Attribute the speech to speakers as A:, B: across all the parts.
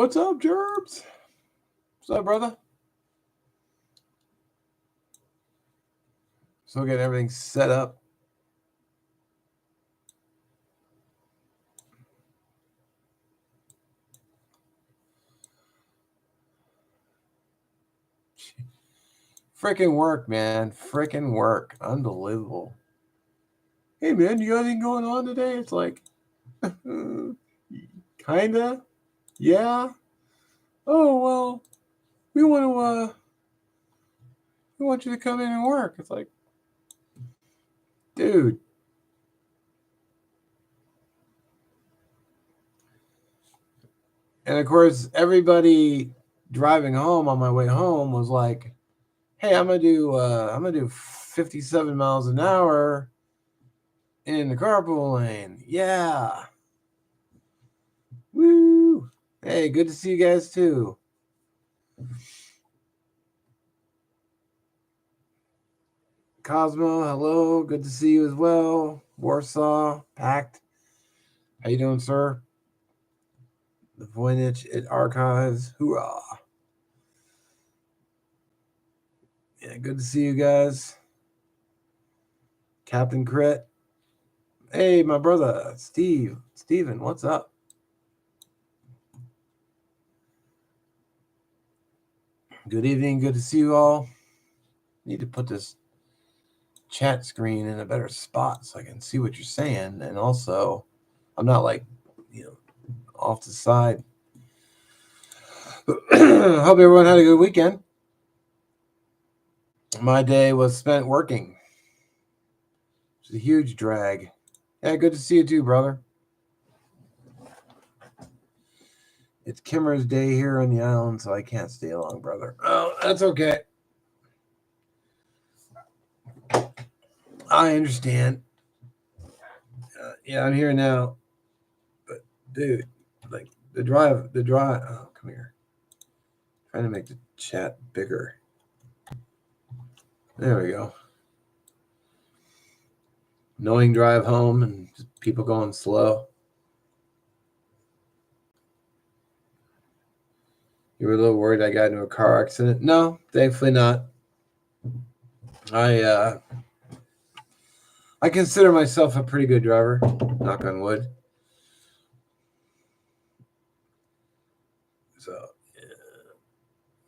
A: What's up, Gerbs? What's up, brother? So getting everything set up. Freaking work, man. Freaking work. Unbelievable. Hey, man, you got anything going on today? It's like, kinda. Yeah. Oh well, we want to. We want you to come in and work. It's like, dude. And of course, everybody driving home on my way home was like, "Hey, I'm gonna do 57 miles an hour in the carpool lane." Yeah. Woo. Hey, good to see you guys too. Cosmo, hello. Good to see you as well. Warsaw, Pact. How you doing, sir? The Voynich at Archives. Hoorah. Yeah, good to see you guys. Captain Crit. Hey, my brother, Steven, what's up? Good evening. Good to see you all. Need to put this chat screen in a better spot so I can see what you're saying. And also, I'm not like, off the side. Hope everyone had a good weekend. My day was spent working. It's a huge drag. Yeah, good to see you too, brother. It's Kimmer's day here on the island, so I can't stay long, brother. Oh, that's okay. I understand. Yeah, I'm here now. But, dude, like, the drive. Oh, come here. Trying to make the chat bigger. There we go. Annoying drive home and just people going slow. You were a little worried I got into a car accident? No, thankfully not. I consider myself a pretty good driver, knock on wood. So yeah,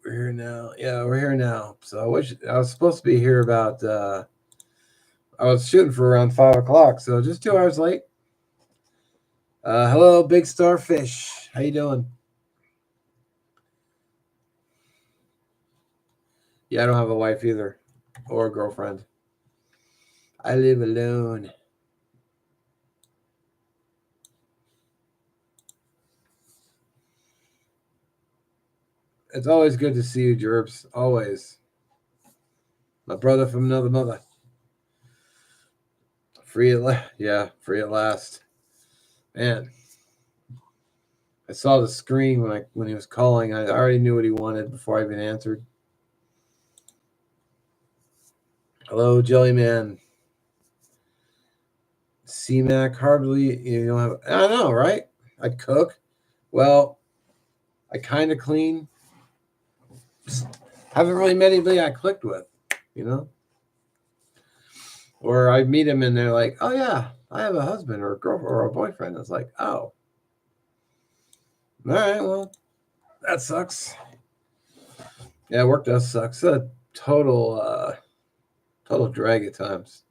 A: we're here now. Yeah, we're here now. So I was supposed to be here about. I was shooting for around 5 o'clock, so just 2 hours late. Hello, Big Starfish. How you doing? Yeah, I don't have a wife either, or a girlfriend. I live alone. It's always good to see you, Jerbs. Always. My brother from another mother. Free at last. Man, I saw the screen when he was calling. I already knew what he wanted before I even answered. Hello, Jellyman. C-Mac, hardly, you don't have. I know, right? I cook. Well, I kind of clean. Just haven't really met anybody I clicked with, you know? Or I meet them and they're like, oh, yeah, I have a husband or a girlfriend or a boyfriend. It's like, oh. All right, well, that sucks. Yeah, work does suck. It's a total drag at times.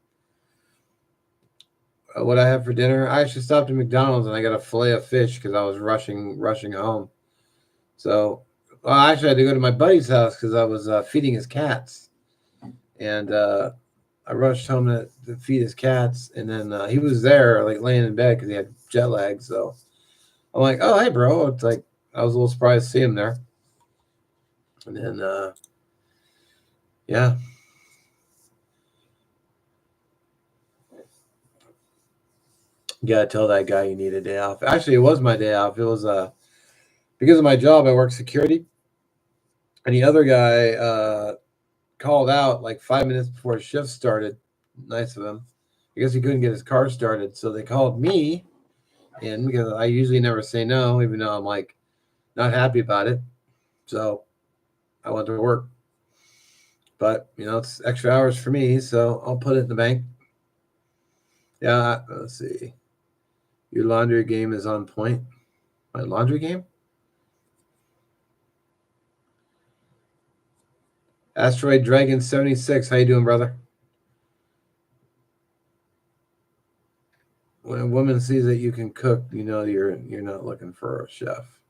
A: What I have for dinner? I actually stopped at McDonald's and I got a fillet of fish because I was rushing home. So, well, I actually had to go to my buddy's house because I was feeding his cats, and I rushed home to feed his cats, and then he was there like laying in bed because he had jet lag. So I'm like, "Oh, hey, bro!" It's like I was a little surprised to see him there, and then yeah. You gotta tell that guy you need a day off. Actually, it was my day off. It was because of my job. I work security, and the other guy called out like 5 minutes before his shift started. Nice of him. I guess he couldn't get his car started, so they called me in because I usually never say no, even though I'm like Not happy about it. So I went to work. But, it's extra hours for me, so I'll put it in the bank. Yeah, let's see. Your laundry game is on point. My laundry game? Asteroid Dragon 76. How you doing, brother? When a woman sees that you can cook, you're not looking for a chef.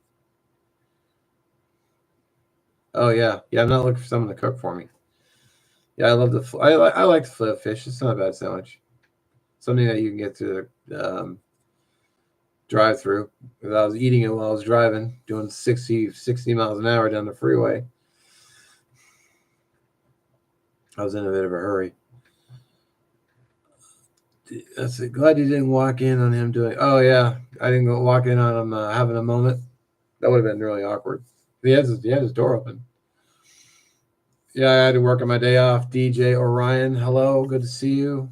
A: Oh yeah, yeah. I'm not looking for someone to cook for me. Yeah, I love I like the fillet of fish. It's not a bad sandwich. Something that you can get to the drive through. I was eating it while I was driving, doing 60 miles an hour down the freeway. I was in a bit of a hurry. That's it. Glad you didn't walk in on him doing. Oh yeah, I didn't go walk in on him having a moment. That would have been really awkward. He had his door open. Yeah, I had to work on my day off. DJ Orion, hello, good to see you.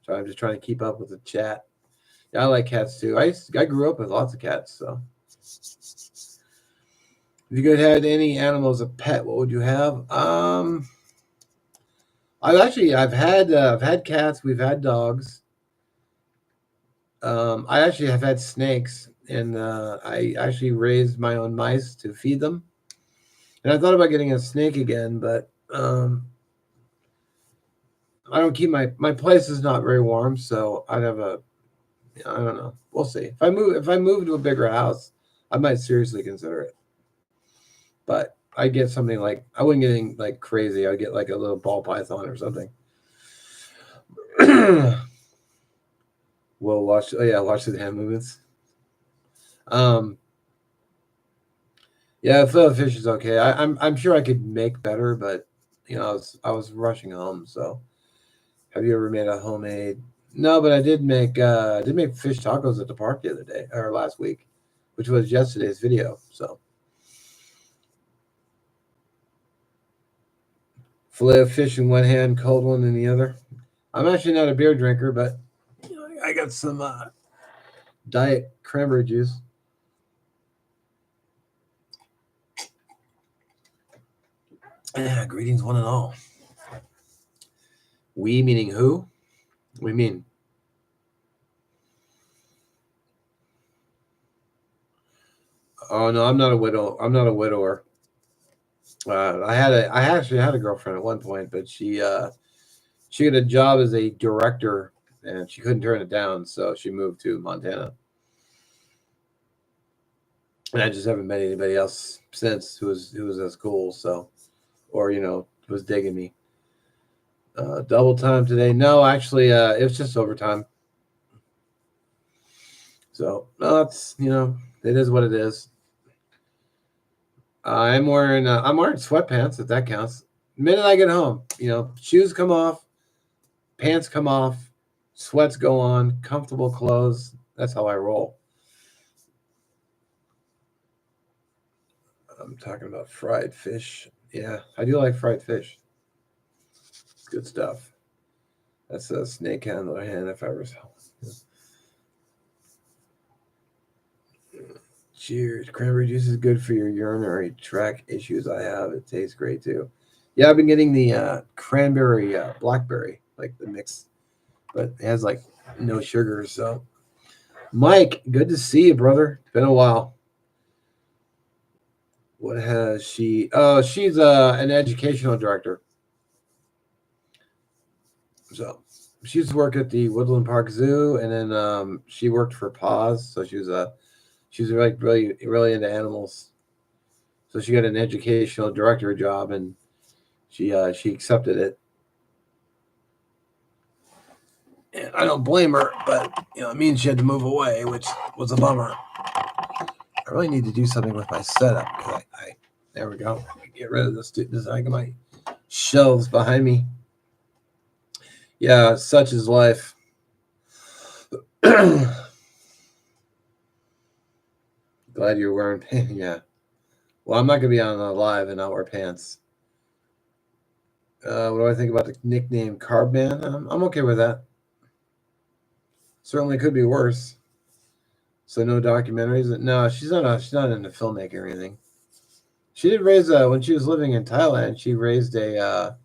A: So I'm just trying to keep up with the chat. Yeah, I like cats too. I grew up with lots of cats. So if you could have any animal as a pet, what would you have? I've had cats. We've had dogs. I actually have had snakes, and I actually raised my own mice to feed them. And I thought about getting a snake again, but I don't keep my place is not very warm, so I'd have a I don't know. We'll see. If I move to a bigger house, I might seriously consider it. But I get something like I wouldn't get anything like crazy. I'd get like a little ball python or something. We'll watch. Oh yeah, watch the hand movements. Um, yeah, fillet fish is okay. I'm sure I could make better, but I was rushing home. So have you ever made a homemade? No, but I did make fish tacos at the park the other day or last week, which was yesterday's video. So fillet of fish in one hand, cold one in the other. I'm actually not a beer drinker, but I got some diet cranberry juice. Yeah, greetings, one and all. We meaning who? We mean. Oh no, I'm not a widow. I'm not a widower. I actually had a girlfriend at one point, but she got a job as a director, and she couldn't turn it down, so she moved to Montana. And I just haven't met anybody else since who was as cool. So, or was digging me. Double time today? No, actually, it was just overtime. So no, it is what it is. I'm wearing sweatpants if that counts. The minute I get home, shoes come off, pants come off, sweats go on, comfortable clothes. That's how I roll. I'm talking about fried fish. Yeah, I do like fried fish. Good stuff. That's a snake handler hand if I ever saw one. Cheers. Cranberry juice is good for your urinary tract issues. I have. It tastes great too. Yeah, I've been getting the cranberry blackberry, like the mix, but it has like no sugar. So, Mike, good to see you, brother. Been a while. What has she? Oh, she's an educational director. So she used to work at the Woodland Park Zoo, and then she worked for Paws. So she was like really really into animals. So she got an educational director job, and she accepted it. And I don't blame her, but it means she had to move away, which was a bummer. I really need to do something with my setup because I there we go. Get rid of this. I got my shelves behind me. Yeah, such is life. Glad you're wearing pants. Yeah. Well, I'm not gonna be on live and not wear pants. What do I think about the nickname Carbman? I'm okay with that. Certainly could be worse. So no documentaries. No, she's not. She's not into filmmaking or anything. She did raise a when she was living in Thailand. She raised a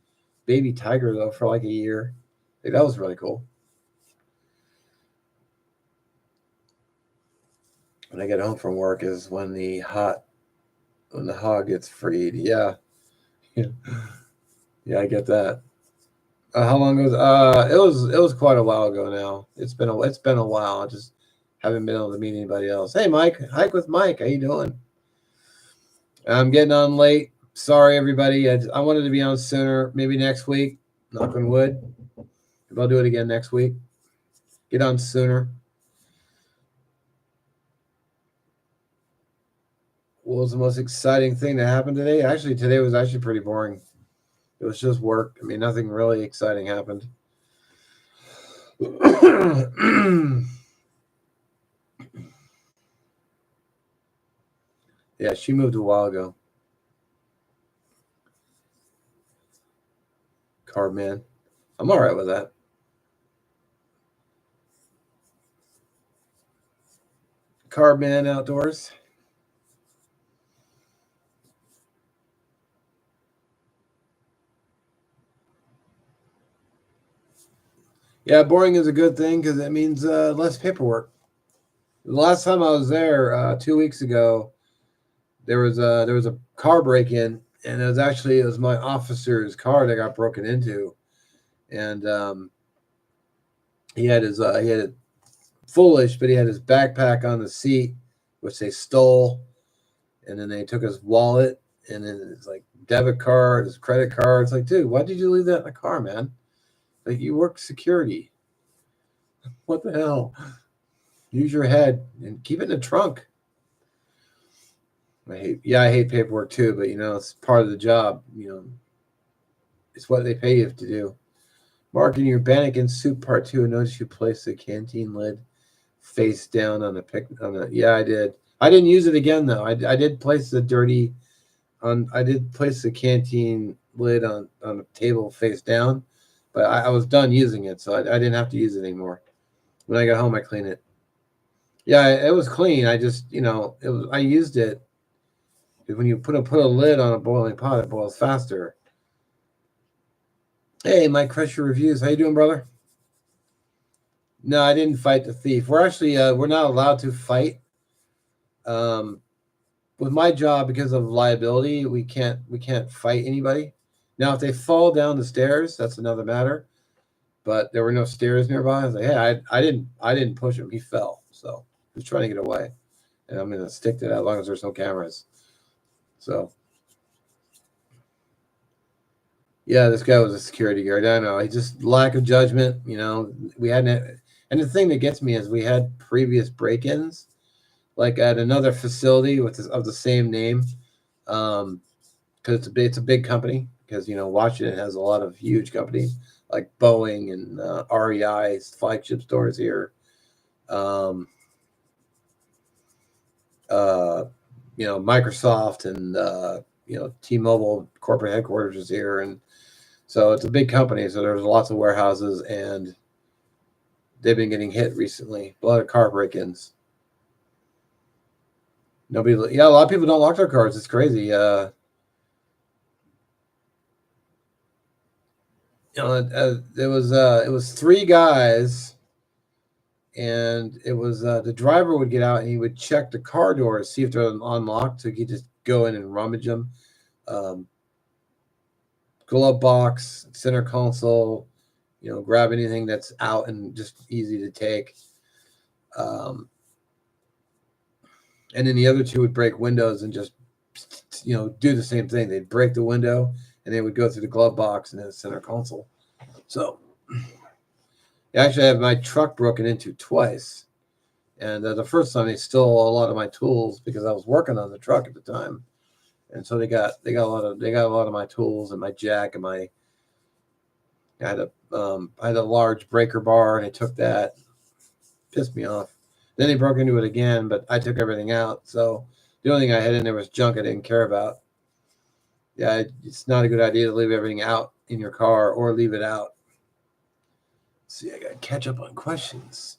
A: baby tiger though for like a year. I think that was really cool. When I get home from work is when the hog gets freed. Yeah, yeah, I get that. How long was? It was quite a while ago now. It's been a while. I just haven't been able to meet anybody else. Hey, Mike, hike with Mike. How you doing? I'm getting on late. Sorry, everybody. I wanted to be on sooner. Maybe next week. Knock on wood. Maybe I'll do it again next week. Get on sooner. What was the most exciting thing that happened today? Actually, today was actually pretty boring. It was just work. I mean, nothing really exciting happened. Yeah, she moved a while ago. Carb man. I'm all right with that. Carb man outdoors. Yeah, boring is a good thing because it means less paperwork. The last time I was there 2 weeks ago, there was a car break in, and it was my officer's car that got broken into, and he had it foolish, but he had his backpack on the seat, which they stole, and then they took his wallet, and then his like debit card, his credit card. It's like, dude, why did you leave that in the car, man? Like you work security. What the hell? Use your head and keep it in the trunk. I hate paperwork too, but it's part of the job. It's what they pay you to do. Mark, in your Bannikin soup part two, I noticed you placed the canteen lid face down on the pick on the. Yeah, I did. I didn't use it again though. I did place the dirty on. I did place the canteen lid on the table face down, but I was done using it, so I didn't have to use it anymore. When I got home, I cleaned it. Yeah, it was clean. I just it was. I used it. When you put a lid on a boiling pot, it boils faster. Hey, Mike Crusher Reviews. How you doing, brother? No, I didn't fight the thief. We're not allowed to fight. Um, with my job, because of liability, we can't fight anybody. Now, if they fall down the stairs, that's another matter. But there were no stairs nearby. I was like, hey, I didn't push him. He fell, so he was trying to get away, and I'm gonna stick to that as long as there's no cameras. So yeah, this guy was a security guard. I know. He just lack of judgment. We hadn't. And the thing that gets me is we had previous break-ins, like at another facility of the same name, because it's a big company. Because Washington has a lot of huge companies like Boeing and REI's flagship stores here. Um, uh, Microsoft and T-Mobile corporate headquarters is here, and so it's a big company. So there's lots of warehouses, and they've been getting hit recently. A lot of car break-ins. Nobody, yeah, a lot of people don't lock their cars. It's crazy. It was three guys, and it was the driver would get out and he would check the car doors, see if they're unlocked, so he could just go in and rummage them. Um, Glove box, center console, grab anything that's out and just easy to take. Um, and then the other two would break windows and just do the same thing. They'd break the window and they would go through the glove box and then the center console. So actually, I have my truck broken into twice, and the first time they stole a lot of my tools because I was working on the truck at the time, and so they got a lot of my tools and my jack and my. I had a large breaker bar and they took that. Pissed me off. Then they broke into it again, but I took everything out. So the only thing I had in there was junk I didn't care about. Yeah, it's not a good idea to leave everything out in your car or leave it out. See, I got to catch up on questions.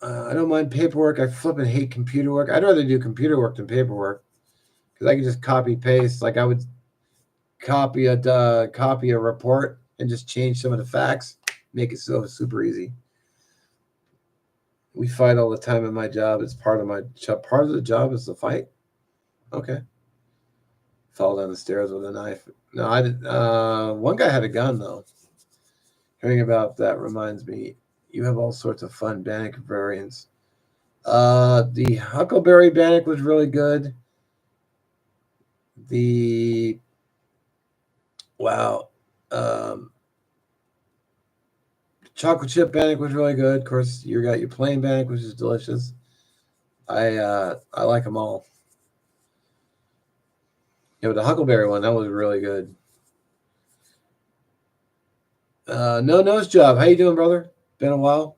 A: I don't mind paperwork. I flipping hate computer work. I'd rather do computer work than paperwork because I can just copy paste. Like I would copy a report and just change some of the facts, make it so super easy. We fight all the time in my job. It's part of my job. Part of the job is the fight. Okay. Fall down the stairs with a knife. No, I did. One guy had a gun though. Hearing about that reminds me, you have all sorts of fun Bannock variants. The Huckleberry Bannock was really good. The wow, chocolate chip Bannock was really good. Of course, you got your plain Bannock, which is delicious. I like them all. Yeah, the Huckleberry one that was really good. No nose job. How you doing, brother? Been a while.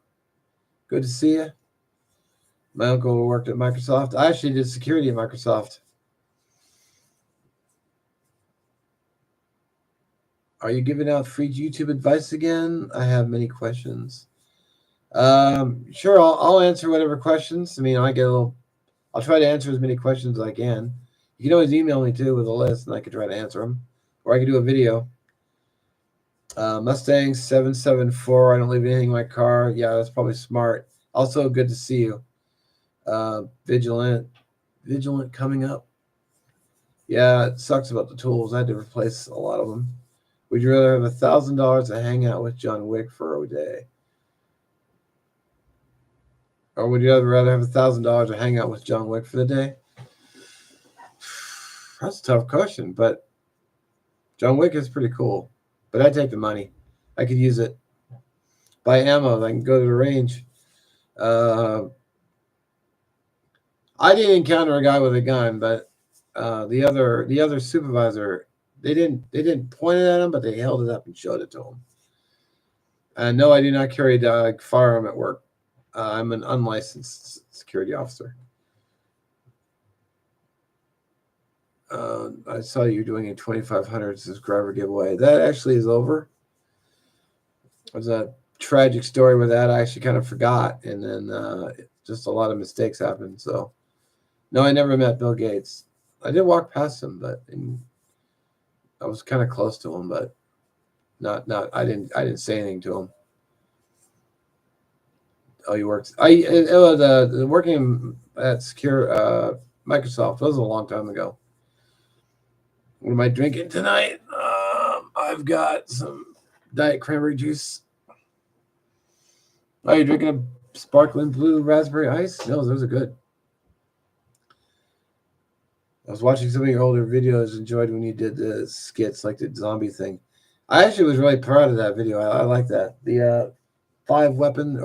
A: Good to see you. My uncle worked at Microsoft. I actually did security at Microsoft. Are you giving out free YouTube advice again? I have many questions. Sure, I'll answer whatever questions. I mean, I'll try to answer as many questions as I can. You can always email me too with a list, and I can try to answer them, or I can do a video. Mustang 774. I don't leave anything in my car. Yeah, that's probably smart. Also, good to see you. Vigilant coming up. Yeah, it sucks about the tools. I had to replace a lot of them. Would you rather have $1,000 to hang out with John Wick for a day, or would you rather have $1,000 to hang out with John Wick for the day? That's a tough question, but John Wick is pretty cool. But I'd take the money. I could use it. Buy ammo. I can go to the range. I didn't encounter a guy with a gun, but the other supervisor, they didn't point it at him, but they held it up and showed it to him. No, I do not carry a firearm at work. I'm an unlicensed security officer. I saw you doing a 2,500 subscriber giveaway. That actually is over. It was a tragic story with that. I actually kind of forgot, and then just a lot of mistakes happened. So, no, I never met Bill Gates. I did walk past him, but I was kind of close to him, but not. I didn't say anything to him. Oh, he works. It was working at secure Microsoft. That was a long time ago. What am I drinking tonight? I've got some Diet Cranberry juice. Are you drinking a sparkling blue raspberry ice? No, those are good. I was watching some of your older videos. Enjoyed when you did the skits, like the zombie thing. I actually was really proud of that video. I like that. The 3 weapons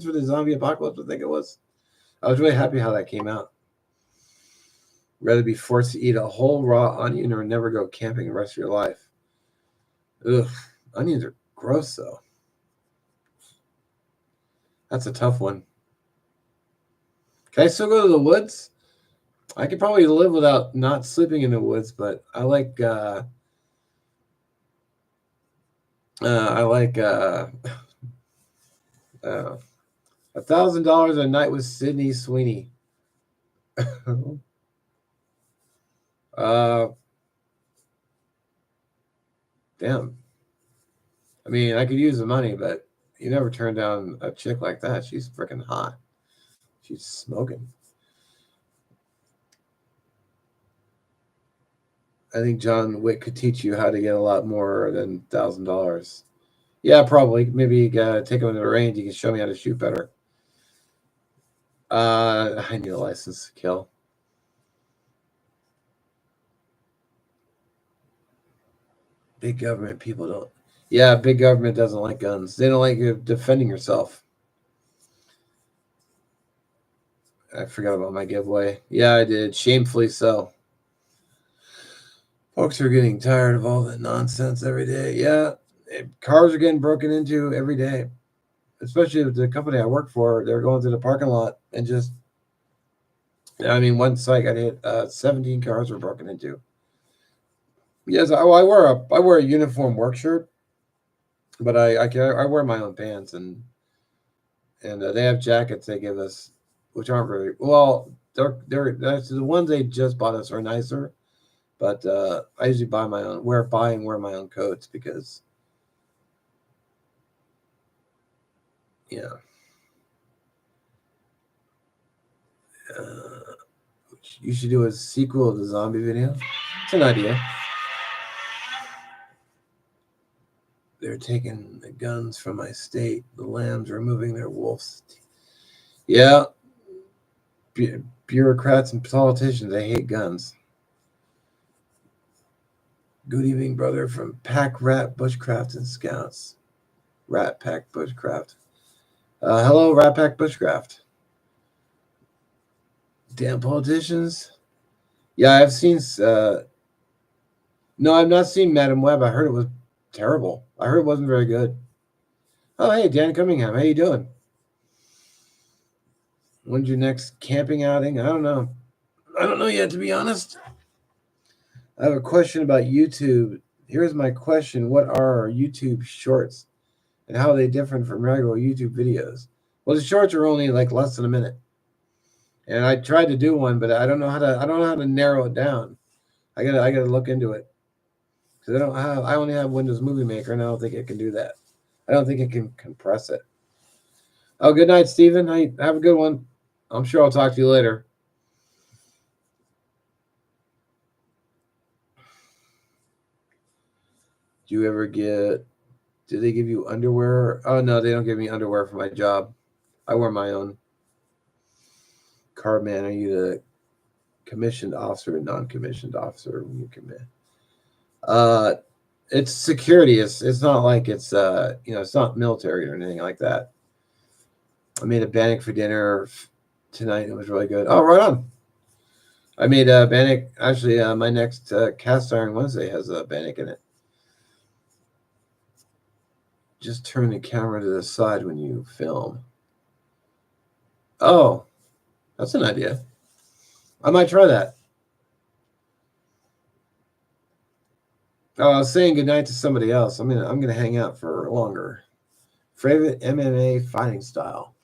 A: for the zombie apocalypse, I think it was. I was really happy how that came out. Rather be forced to eat a whole raw onion or never go camping the rest of your life. Ugh, onions are gross though. That's a tough one. Can I still go to the woods? I could probably live without not sleeping in the woods, but I like $1,000 a night with Sydney Sweeney. Damn. I mean, I could use the money, but you never turn down a chick like that. She's freaking hot. She's smoking. I think John Wick could teach you how to get a lot more than $1,000. Yeah, probably. Maybe you gotta take him to the range. You can show me how to shoot better. I need a license to kill. Big government people don't. Yeah, big government doesn't like guns. They don't like you defending yourself. I forgot about my giveaway. Yeah, I did. Shamefully so. Folks are getting tired of all that nonsense every day. Yeah, cars are getting broken into every day. Especially with the company I work for, they're going through the parking lot and just. I mean, one site got hit. 17 cars were broken into. Yes, I wear a uniform work shirt, but I wear my own pants, and and they have jackets they give us, which aren't very well. That's the ones they just bought us are nicer, but I usually buy my own, wear my own coats because yeah. Uh, you should do a sequel of the zombie video. It's an idea. They're taking the guns from my state. The lambs are removing their wolves. Yeah, bureaucrats and politicians, they hate guns. Good evening, brother, from Pack Rat Bushcraft and Scouts. Rat Pack Bushcraft. Hello, Rat Pack Bushcraft. Damn politicians. Yeah, I've seen. No, I've not seen Madam Web. I heard it was terrible. I heard it wasn't very good. Oh, hey, Dan Cunningham. How you doing? When's your next camping outing? I don't know. I don't know yet, to be honest. I have a question about YouTube. Here's my question. What are YouTube shorts and how are they different from regular YouTube videos? Well, the shorts are only like less than a minute. And I tried to do one, but I don't know how to narrow it down. I gotta look into it. Because I only have Windows Movie Maker and I don't think it can do that. I don't think it can compress it. Oh, good night, Stephen. Have a good one. I'm sure I'll talk to you later. Do you ever get? Do they give you underwear? Oh no, they don't give me underwear for my job. I wear my own. Carb man, are you the commissioned officer or non-commissioned officer when you commit? Uh, it's security. It's not like it's it's not military or anything like that. I made a bannock for dinner tonight. It was really good. Oh, right on. I made a bannock. Actually, my next cast iron Wednesday has a bannock in it. Just turn the camera to the side when you film. Oh, that's an idea. I might try that. Oh, I was saying goodnight to somebody else. I'm gonna hang out for longer. Favorite MMA fighting style?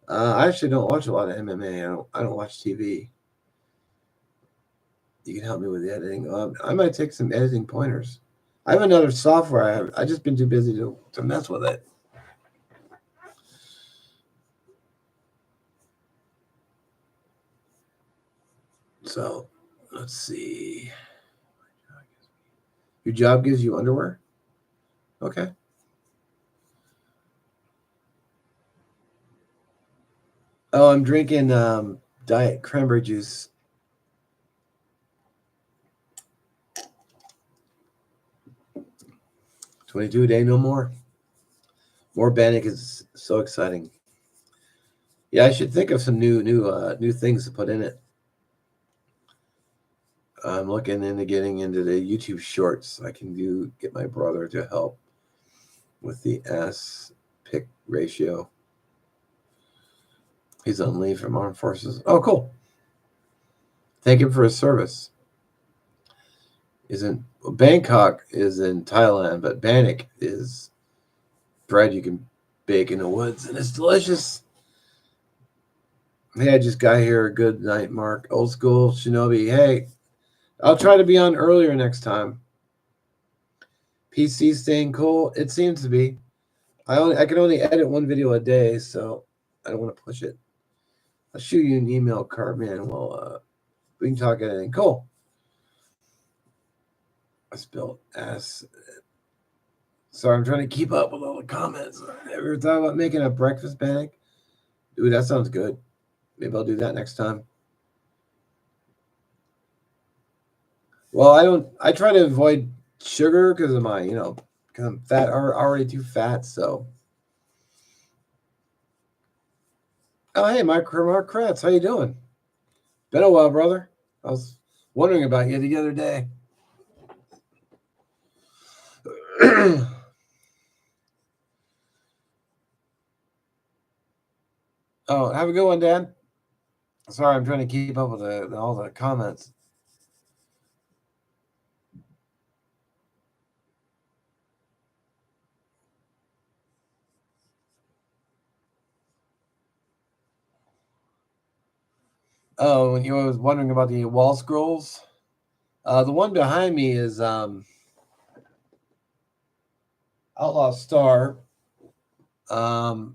A: I actually don't watch a lot of MMA. I don't watch TV. You can help me with the editing. I might take some editing pointers. I have another software. I just been too busy to mess with it. So let's see. Your job gives you underwear? Okay. Oh, I'm drinking diet cranberry juice. 22 a day, no more. More Bannock is so exciting. Yeah, I should think of some new things to put in it. I'm looking into getting into the YouTube shorts. I can get my brother to help with the ass pick ratio. He's on leave from armed forces. Oh, cool. Thank him for his service. Bangkok is in Thailand, but Bannock is bread you can bake in the woods, and it's delicious. Hey, I just got here. Good night, Mark. Old school Shinobi. Hey, I'll try to be on earlier next time. PC staying cool. It seems to be. I can only edit one video a day, so I don't want to push it. I'll shoot you an email, Carbman. We can talk anything. Cool. I spelled ass. Sorry, I'm trying to keep up with all the comments. Ever thought about making a breakfast bannock? Dude, that sounds good. Maybe I'll do that next time. Well, I try to avoid sugar because of because I'm fat, already too fat. So, oh hey, Mark Kratz, how you doing? Been a while, brother. I was wondering about you the other day. Oh, have a good one, Dan. Sorry, I'm trying to keep up with all the comments. Oh, when you was wondering about the wall scrolls, the one behind me is Outlaw Star. I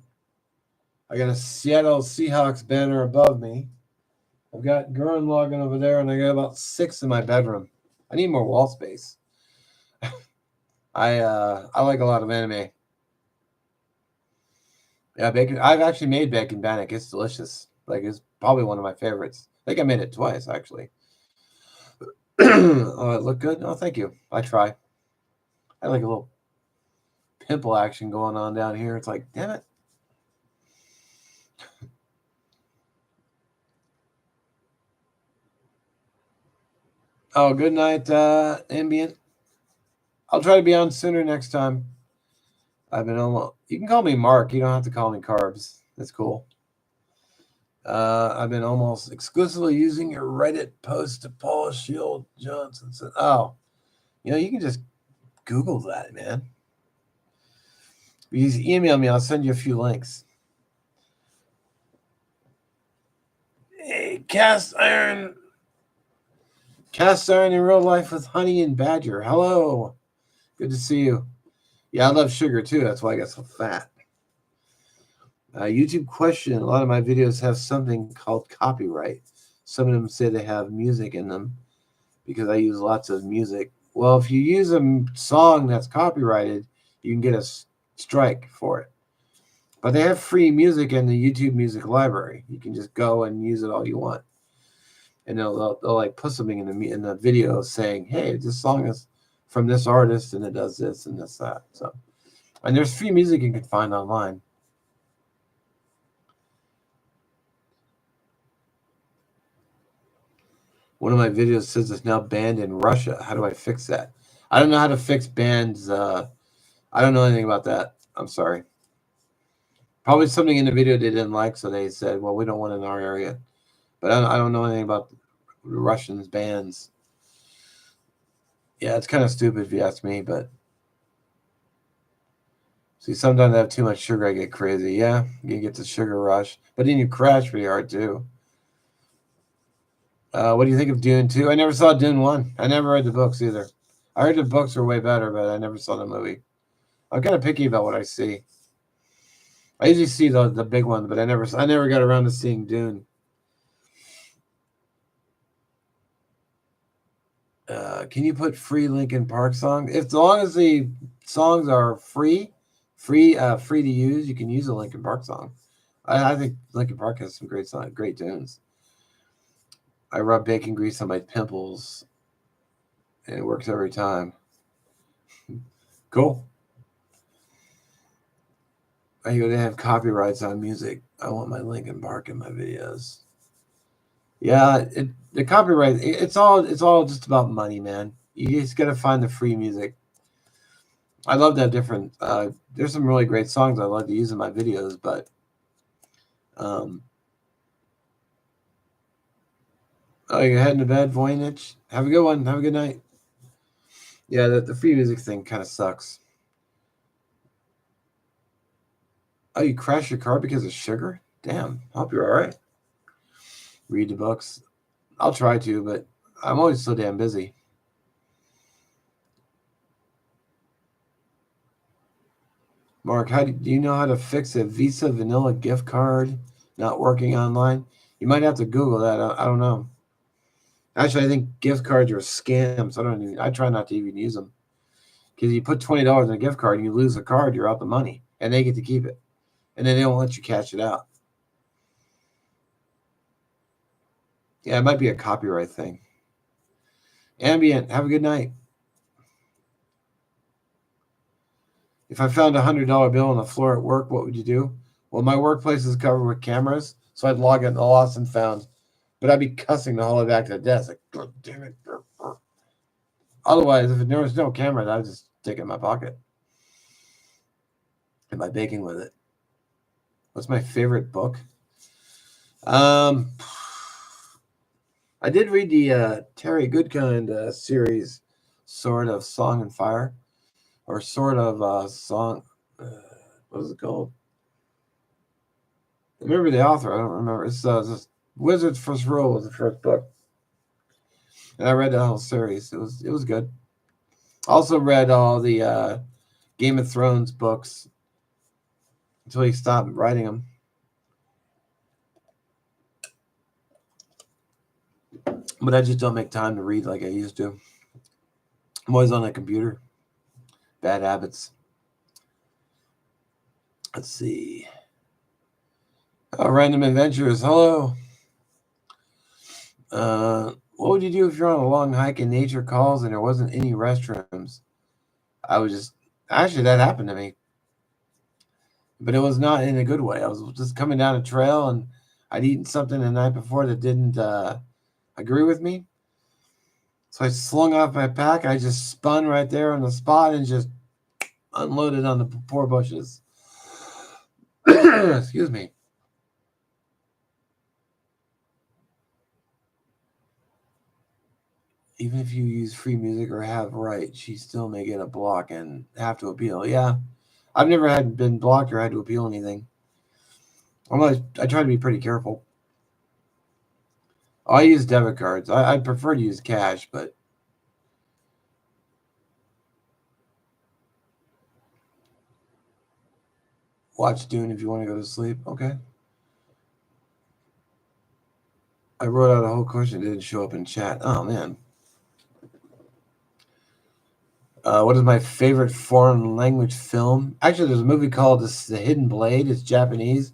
A: got a Seattle Seahawks banner above me. I've got Gurren Lagann over there, and I got about 6 in my bedroom. I need more wall space. I like a lot of anime. Yeah, bacon. I've actually made bacon bannock. It's delicious. Like it's probably one of my favorites. I think I made it twice actually. Oh, it looked good. Oh, thank you. I try. I like a little pimple action going on down here. It's like, damn it. Oh, good night, ambient. I'll try to be on sooner next time. I've been almost. You can call me Mark. You don't have to call me Carbs. That's cool. I've been almost exclusively using your Reddit post to Paul Shield Johnson. Said, oh, you can just Google that, man. You email me. I'll send you a few links. Hey, cast iron in real life with Honey and Badger. Hello. Good to see you. Yeah, I love sugar too. That's why I get so fat. YouTube question. A lot of my videos have something called copyright. Some of them say they have music in them because I use lots of music. Well, if you use a song that's copyrighted, you can get a strike for it. But they have free music in the YouTube music library. You can just go and use it all you want. And they'll like put something in the video saying, "Hey, this song is from this artist and it does this and this that." So, and there's free music you can find online. One of my videos says it's now banned in Russia. How do I fix that? I don't know how to fix bans. I don't know anything about that. I'm sorry. Probably something in the video they didn't like, so they said, "Well, we don't want it in our area." But I don't know anything about the Russians bans. Yeah, it's kind of stupid if you ask me. But see, sometimes I have too much sugar, I get crazy. Yeah, you get the sugar rush, but then you crash pretty hard too. What do you think of Dune 2? I never saw Dune 1. I never read the books either. I heard the books were way better, but I never saw the movie. I'm kind of picky about what I see. I usually see the big one, but I never got around to seeing Dune. Can you put free Linkin Park songs? If as long as the songs are free to use, you can use a Linkin Park song. I think Linkin Park has some great tunes. I rub bacon grease on my pimples, and it works every time. Cool. I go to have copyrights on music. I want my Linkin Park in my videos. Yeah, the copyright. It's all just about money, man. You just gotta find the free music. I love that different. There's some really great songs I love to use in my videos, but oh, you're heading to bed, Voynich. Have a good one. Have a good night. Yeah, the free music thing kind of sucks. Oh, you crashed your car because of sugar? Damn. Hope you're all right. Read the books. I'll try to, but I'm always so damn busy. Mark, do you know how to fix a Visa Vanilla gift card not working online? You might have to Google that. I don't know. Actually, I think gift cards are scams. I try not to even use them because you put $20 in a gift card and you lose the card, you're out the money, and they get to keep it, and then they won't let you cash it out. Yeah, it might be a copyright thing. Ambient, have a good night. If I found $100 bill on the floor at work, what would you do? Well, my workplace is covered with cameras, so I'd log in the lost and found, but I'd be cussing the whole way back to the desk. Like, God damn it. Otherwise, if there was no camera, I'd just stick it in my pocket. Am I baking with it? What's my favorite book? I did read the Terry Goodkind series, sort of Song and Fire, or sort of Song. What is it called? I remember the author. I don't remember. It's Wizard's First Rule was the first book, and I read the whole series. It was good. Also read all the Game of Thrones books until he stopped writing them. But I just don't make time to read like I used to. I'm always on a computer. Bad habits. Let's see. Random Adventures. Hello. What would you do if you're on a long hike and nature calls and there wasn't any restrooms? I would just. Actually, that happened to me. But it was not in a good way. I was just coming down a trail and I'd eaten something the night before that didn't agree with me. So I slung off my pack. I just spun right there on the spot and just unloaded on the poor bushes. Excuse me. Even if you use free music or have rights, she still may get a block and have to appeal. Yeah, I've never had been blocked or had to appeal anything. I try to be pretty careful. I use debit cards. I prefer to use cash, but watch Dune if you want to go to sleep. Okay. I wrote out a whole question. It didn't show up in chat. Oh man. What is my favorite foreign language film? Actually, there's a movie called The Hidden Blade. It's Japanese.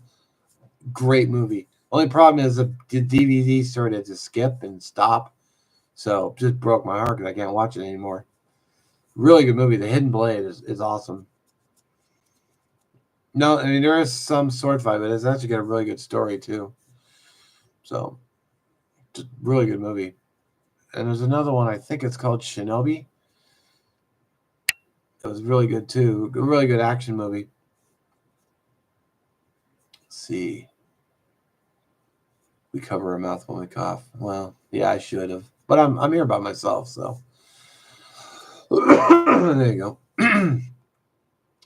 A: Great movie. Only problem is the DVD started to skip and stop. So just broke my heart because I can't watch it anymore. Really good movie. The Hidden Blade is awesome. No, I mean, there is some sword fight, but it's actually got a really good story too. So, just really good movie. And there's another one, I think it's called Shinobi. It was really good too. A really good action movie. Let's see. We cover our mouth when we cough. Well, yeah, I should have. But I'm here by myself, so there you go.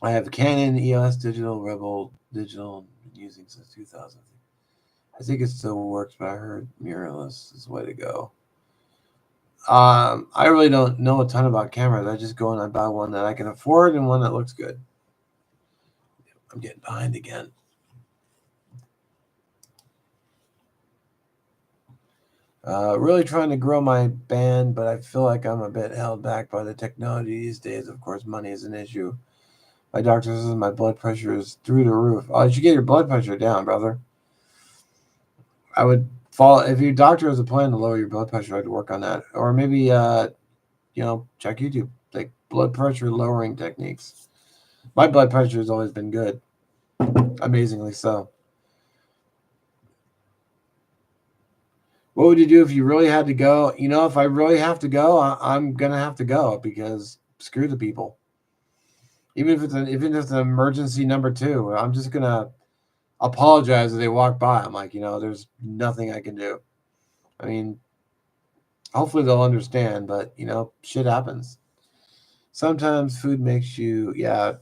A: I have Canon, EOS Digital, Rebel Digital, using since 2000. I think it still works, but I heard mirrorless is the way to go. I really don't know a ton about cameras. I just go and I buy one that I can afford and one that looks good. I'm getting behind again. Really trying to grow my band, but I feel like I'm a bit held back by the technology these days. Of course, money is an issue. My doctor says my blood pressure is through the roof. Oh, you should get your blood pressure down, brother. I would fall if your doctor has a plan to lower your blood pressure. I'd work on that, or maybe check YouTube, like blood pressure lowering techniques. My blood pressure has always been good, amazingly so. What would you do if you really had to go? If I really have to go, I'm gonna have to go because screw the people. Even if it's an emergency number two, I'm just gonna apologize if they walk by. I'm like, there's nothing I can do. I mean, hopefully they'll understand, but shit happens. Sometimes food makes you, yeah.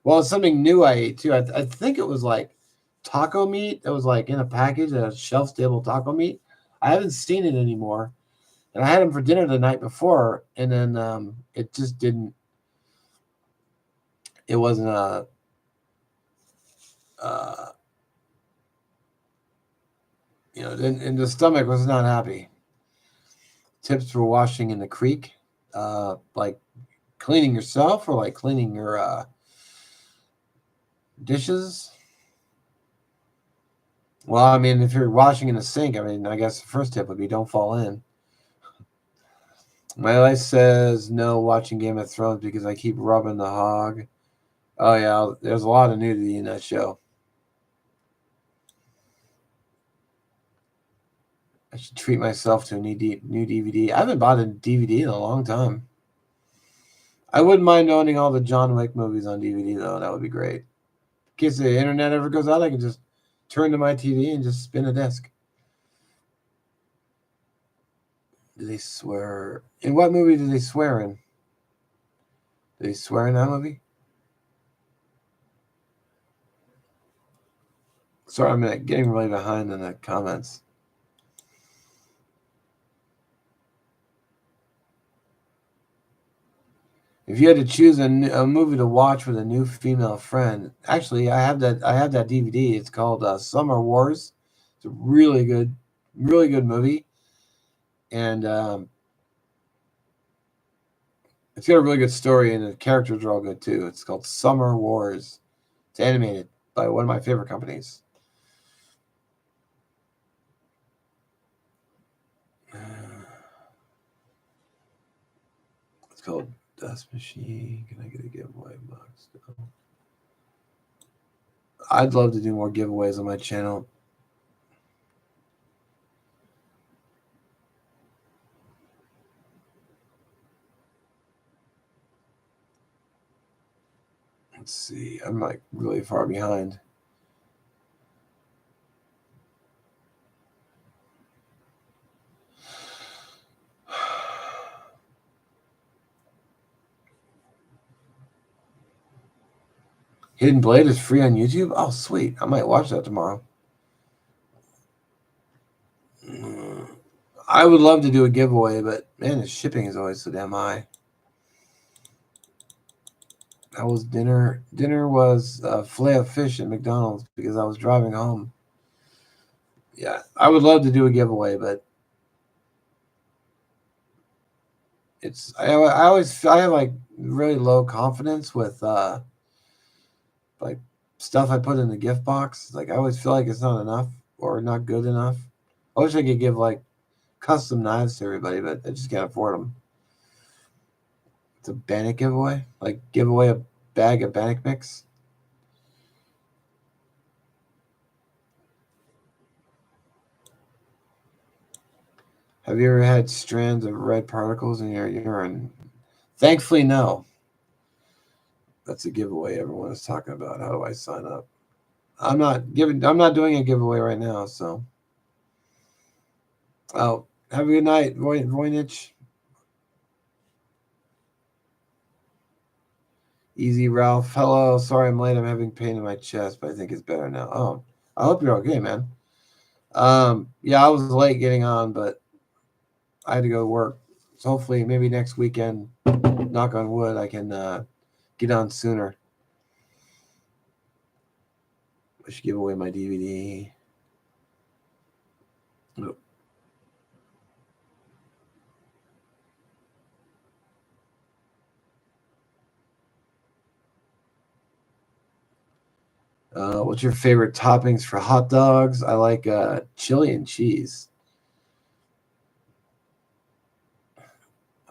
A: Well, it's something new I ate too. I think it was like taco meat that was like in a package, a shelf stable taco meat. I haven't seen it anymore, and I had them for dinner the night before, and then it just didn't. It wasn't uh, and the stomach was not happy. Tips for washing in the creek, like cleaning yourself or like cleaning your dishes. Well, I mean, if you're washing in a sink, I mean, I guess the first tip would be don't fall in. My life says no watching Game of Thrones because I keep rubbing the hog. Oh yeah, there's a lot of nudity in that show. I should treat myself to a new DVD. I haven't bought a DVD in a long time. I wouldn't mind owning all the John Wick movies on DVD though. That would be great. In case the internet ever goes out, I can just turn to my TV and just spin a disc. Do they swear? In what movie do they swear in? Do they swear in that movie? Sorry, I'm getting really behind in the comments. If you had to choose a movie to watch with a new female friend, actually, I have that. I have that DVD. It's called Summer Wars. It's a really good movie, and it's got a really good story, and the characters are all good too. It's called Summer Wars. It's animated by one of my favorite companies. It's called Dust Machine. Can I get a giveaway box? No. I'd love to do more giveaways on my channel. Let's see. I'm like really far behind. Hidden Blade is free on YouTube? Oh, sweet. I might watch that tomorrow. I would love to do a giveaway, but man, the shipping is always so damn high. That was dinner. Dinner was a fillet of fish at McDonald's because I was driving home. Yeah, I would love to do a giveaway, but I have like really low confidence with like stuff I put in the gift box. Like I always feel like it's not enough or not good enough. I wish I could give like custom knives to everybody, but I just can't afford them. It's a Bannock giveaway. Like give away a bag of Bannock mix. Have you ever had strands of red particles in your urine? Thankfully, no. That's a giveaway everyone is talking about. How do I sign up? I'm not doing a giveaway right now, so. Oh, have a good night, Voynich. Easy Ralph. Hello. Sorry I'm late. I'm having pain in my chest, but I think it's better now. Oh, I hope you're okay, man. Yeah, I was late getting on, but I had to go to work. So hopefully, maybe next weekend, knock on wood, I can get on sooner. I should give away my DVD. Nope. What's your favorite toppings for hot dogs? I like chili and cheese.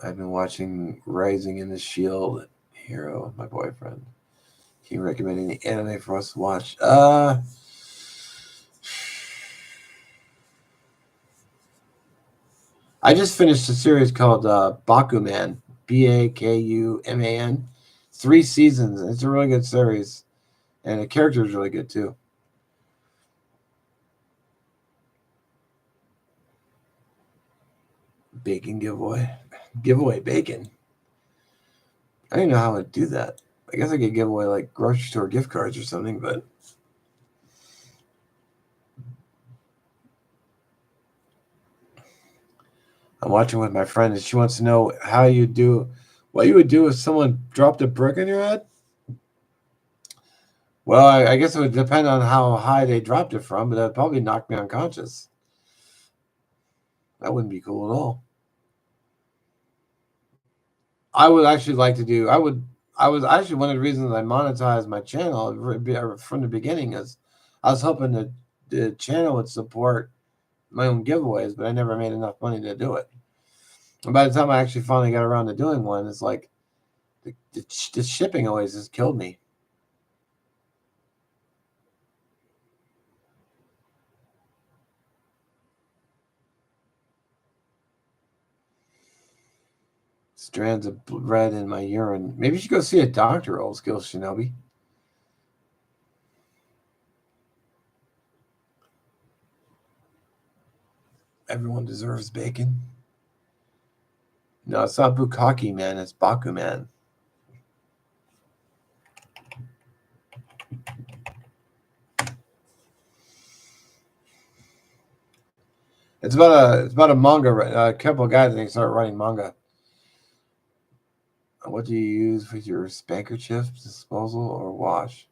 A: I've been watching Rising in the Shield Hero with my boyfriend. Can you recommend any anime for us to watch? I just finished a series called Bakuman, Bakuman. 3 seasons. It's a really good series, and the character is really good too. Bacon giveaway. Giveaway bacon. I don't know how I'd do that. I guess I could give away like grocery store gift cards or something, but I'm watching with my friend and she wants to know what you would do if someone dropped a brick on your head. Well, I guess it would depend on how high they dropped it from, but that'd probably knock me unconscious. That wouldn't be cool at all. I would actually like to do. I was actually one of the reasons I monetized my channel from the beginning is I was hoping that the channel would support my own giveaways, but I never made enough money to do it. And by the time I actually finally got around to doing one, it's like the shipping always just killed me. Strands of red in my urine. Maybe you should go see a doctor, old skill Shinobi. Everyone deserves bacon. No, it's not Bukkake, man. It's Bakuman. It's about a manga. A couple of guys that start writing manga. What do you use with your spanker chips disposal or wash?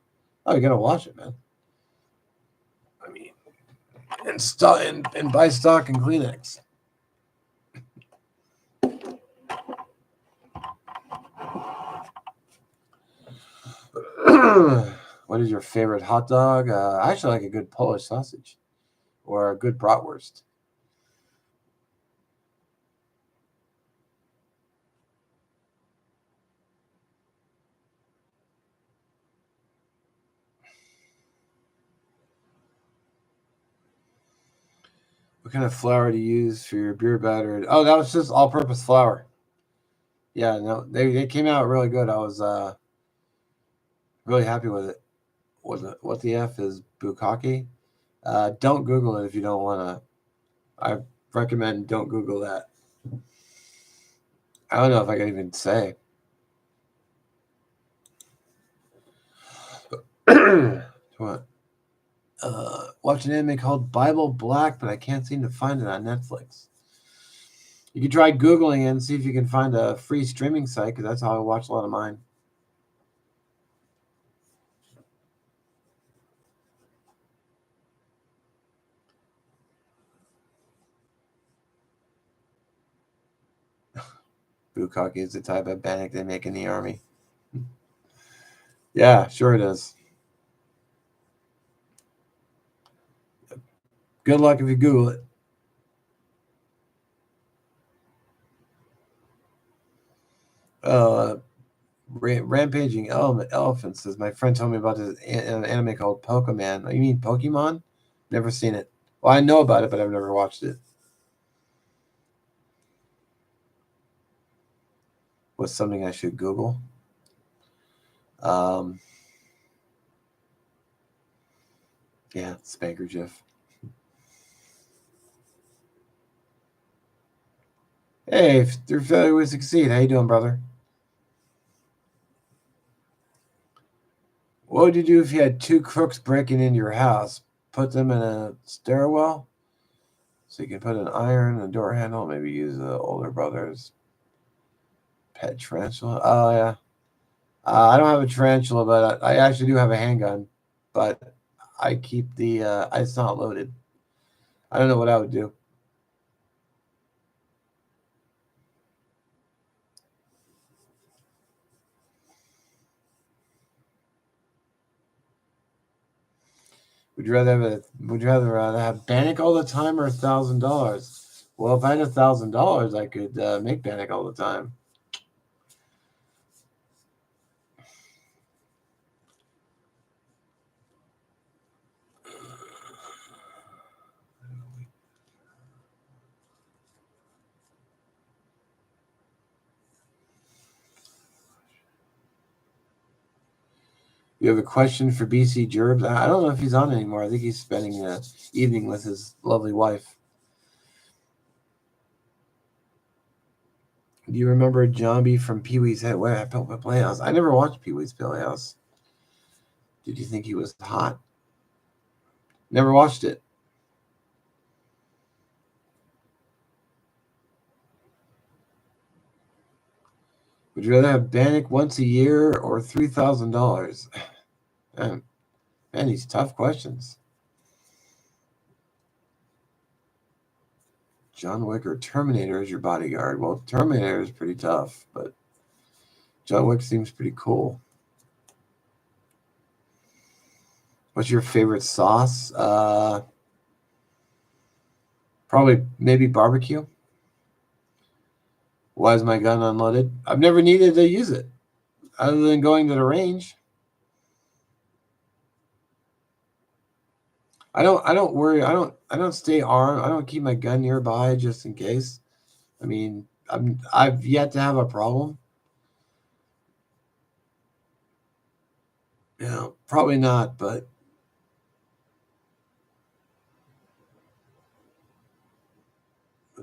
A: Oh, you gotta wash it, man. I mean, and buy stock and Kleenex. What is your favorite hot dog? I actually like a good Polish sausage or a good bratwurst. What kind of flour do you use for your beer batter? Oh, that was just all-purpose flour. Yeah, no, they came out really good. I was really happy with it. What the F is bukkake? Don't Google it if you don't want to. I recommend don't Google that. I don't know if I can even say. What? Watch an anime called Bible Black, but I can't seem to find it on Netflix. You can try Googling it and see if you can find a free streaming site, because that's how I watch a lot of mine. Bukkake is the type of bannock they make in the army. Yeah, sure it is. Good luck if you Google it. Rampaging elephants says my friend told me about this an anime called Pokemon. Oh, you mean Pokemon? Never seen it. Well, I know about it, but I've never watched it. What's something I should Google? Um, yeah, Spanker Jiff. Hey, through failure we succeed. How you doing, brother? What would you do if you had two crooks breaking into your house? Put them in a stairwell, so you can put an iron in a door handle. Maybe use the older brother's pet tarantula. Oh yeah. I don't have a tarantula, but I actually do have a handgun. But I keep the. It's not loaded. I don't know what I would do. Would you rather have Bannock all the time or $1,000? Well, if I had $1,000, I could make Bannock all the time. You have a question for BC Gerbs? I don't know if he's on anymore. I think he's spending the evening with his lovely wife. Do you remember Johnby from Pee Wee's Head? Where I Playhouse? I never watched Pee Wee's Playhouse. Did you think he was hot? Never watched it. Would you rather have Bannock once a year or $3,000? Man, these tough questions. John Wick or Terminator as your bodyguard? Well, Terminator is pretty tough, but John Wick seems pretty cool. What's your favorite sauce? Probably maybe barbecue. Why is my gun unloaded? I've never needed to use it other than going to the range. I don't worry. I don't stay armed. I don't keep my gun nearby just in case. I mean, I've yet to have a problem. Probably not, but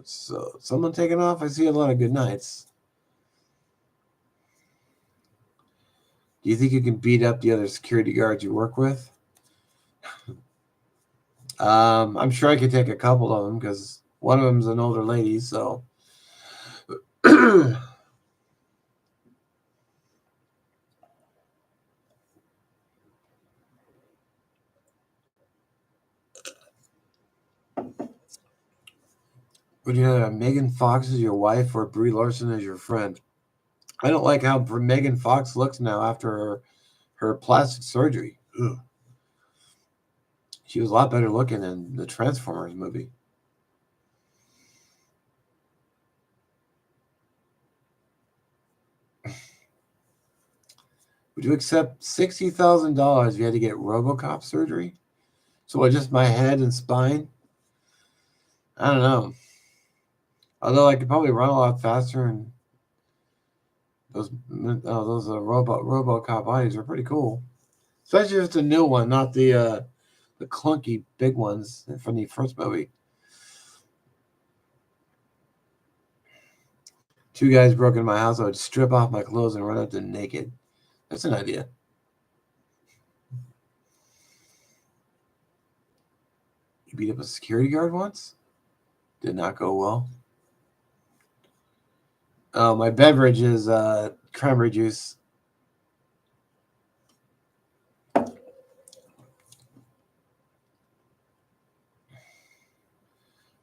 A: so someone taking off. I see a lot of good nights. Do you think you can beat up the other security guards you work with? I'm sure I could take a couple of them because one of them's an older lady. So, Would you have Megan Fox as your wife or Brie Larson as your friend? I don't like how Megan Fox looks now after her plastic surgery. Ugh. She was a lot better looking in the Transformers movie. Would you accept $60,000 if you had to get RoboCop surgery? So what, just my head and spine? I don't know. Although I could probably run a lot faster, and those RoboCop bodies are pretty cool, especially if it's a new one, not the clunky big ones from the first movie. Two guys broke into my house. I would strip off my clothes and run up to naked. That's an idea. You beat up a security guard once? Did not go well. Oh, my beverage is cranberry juice.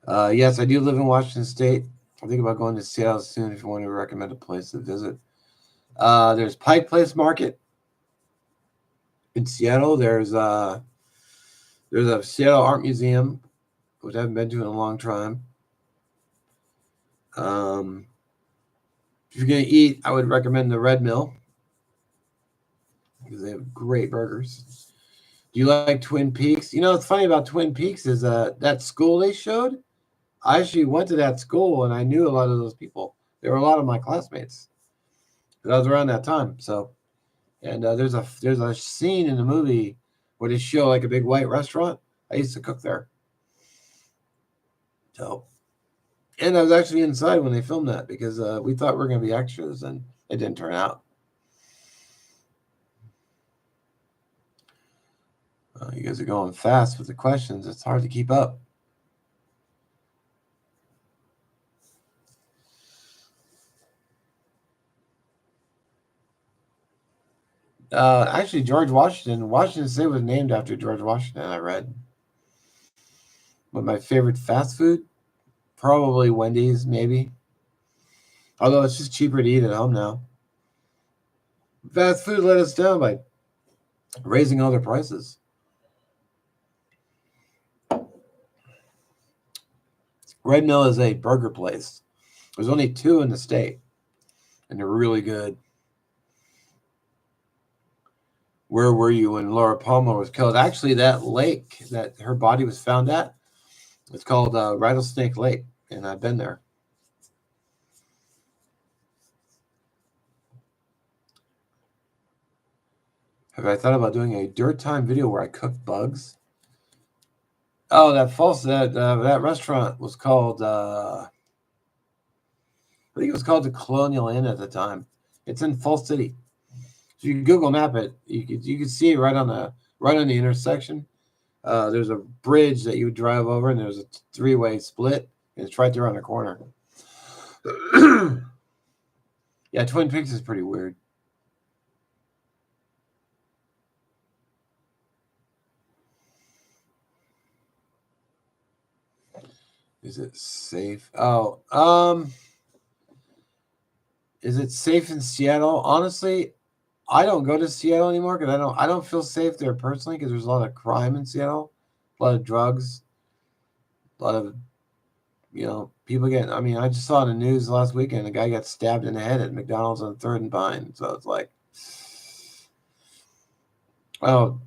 A: Yes, I do live in Washington State. I think about going to Seattle soon if you want to recommend a place to visit. There's Pike Place Market in Seattle. There's a Seattle Art Museum, which I haven't been to in a long time. If you're going to eat, I would recommend the Red Mill because they have great burgers. Do you like Twin Peaks? You know, what's funny about Twin Peaks is that school they showed. I actually went to that school and I knew a lot of those people. There were a lot of my classmates. That was around that time. So, and there's a scene in the movie where they show like a big white restaurant. I used to cook there. So, and I was actually inside when they filmed that because we thought we were going to be extras and it didn't turn out. You guys are going fast with the questions. It's hard to keep up. Actually, Washington State was named after George Washington, I read. But my favorite fast food? Probably Wendy's, maybe. Although it's just cheaper to eat at home now. Fast food let us down by raising all their prices. Red Mill is a burger place. There's only 2 in the state, and they're really good. Where were you when Laura Palmer was killed? Actually, that lake that her body was found at, it's called Rattlesnake Lake, and I've been there. Have I thought about doing a dirt time video where I cook bugs? Oh, that restaurant was called I think it was called the Colonial Inn at the time. It's in Falls City. So you can Google Map it. You could see it right on the intersection. There's a bridge that you would drive over, and there's a 3-way split, and it's right there on the corner. Yeah, Twin Peaks is pretty weird. Is it safe? Oh, is it safe in Seattle? Honestly, I don't go to Seattle anymore because I don't feel safe there personally because there's a lot of crime in Seattle, a lot of drugs, a lot of people getting. I mean, I just saw in the news last weekend a guy got stabbed in the head at McDonald's on 3rd and Pine. So it's like, oh,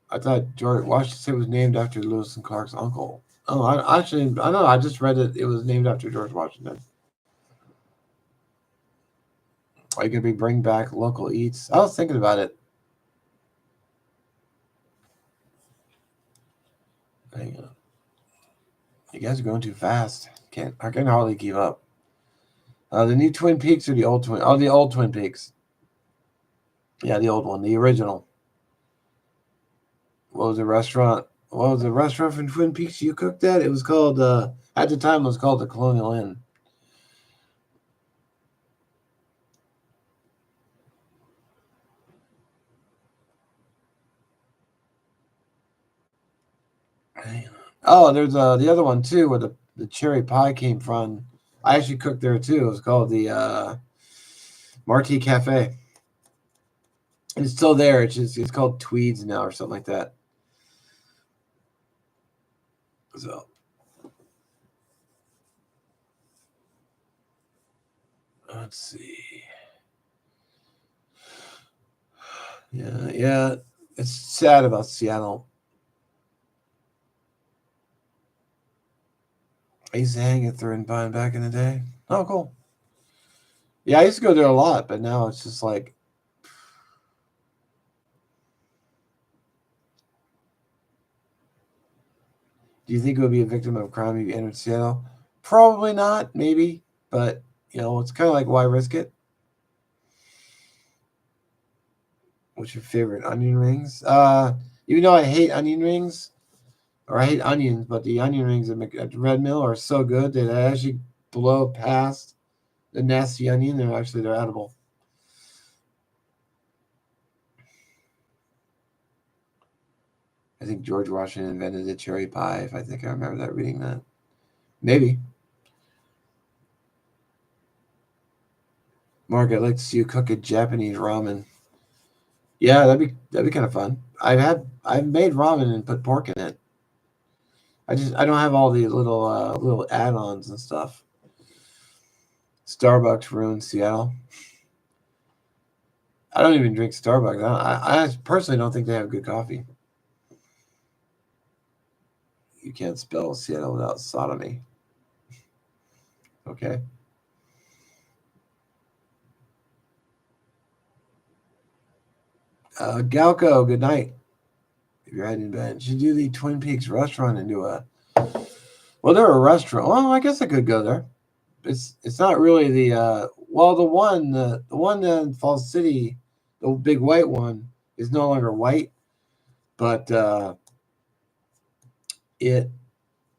A: I thought George Washington was named after Lewis and Clark's uncle. Oh, I know. I just read that it was named after George Washington. Are you gonna be bring back local eats? I was thinking about it. Hang on. You guys are going too fast. I can hardly keep up. The new Twin Peaks or the old Twin? Oh, the old Twin Peaks. Yeah, the old one, the original. What was the restaurant? What was the restaurant from Twin Peaks you cooked at? It was called at the time it was called the Colonial Inn. Oh, there's the other one too, where the cherry pie came from. I actually cooked there too. It was called the Marquee Cafe. It's still there. It's called Tweeds now or something like that. So let's see. Yeah. It's sad about Seattle. I used to hang at Third and Vine back in the day. Oh, cool. Yeah, I used to go there a lot, but now it's just like, do you think it would be a victim of crime if you entered Seattle? Probably not, maybe, but it's kind of like why risk it? What's your favorite onion rings? Even though I hate onion rings, or I hate onions, but the onion rings at Red Mill are so good that I actually blow past the nasty onion. They're edible. I think George Washington invented the cherry pie. If I think I remember that reading that, maybe. Mark, I'd like to see you cook a Japanese ramen. Yeah, that'd be kind of fun. I've made ramen and put pork in it. I don't have all the little add-ons and stuff. Starbucks ruined Seattle. I don't even drink Starbucks. I personally don't think they have good coffee. You can't spell Seattle without sodomy. Okay. Galco, good night. If you're heading to bed, you should do the Twin Peaks restaurant and do a. Well, they're a restaurant. Well, I guess I could go there. It's not really the one in Falls City, the big white one is no longer white, but it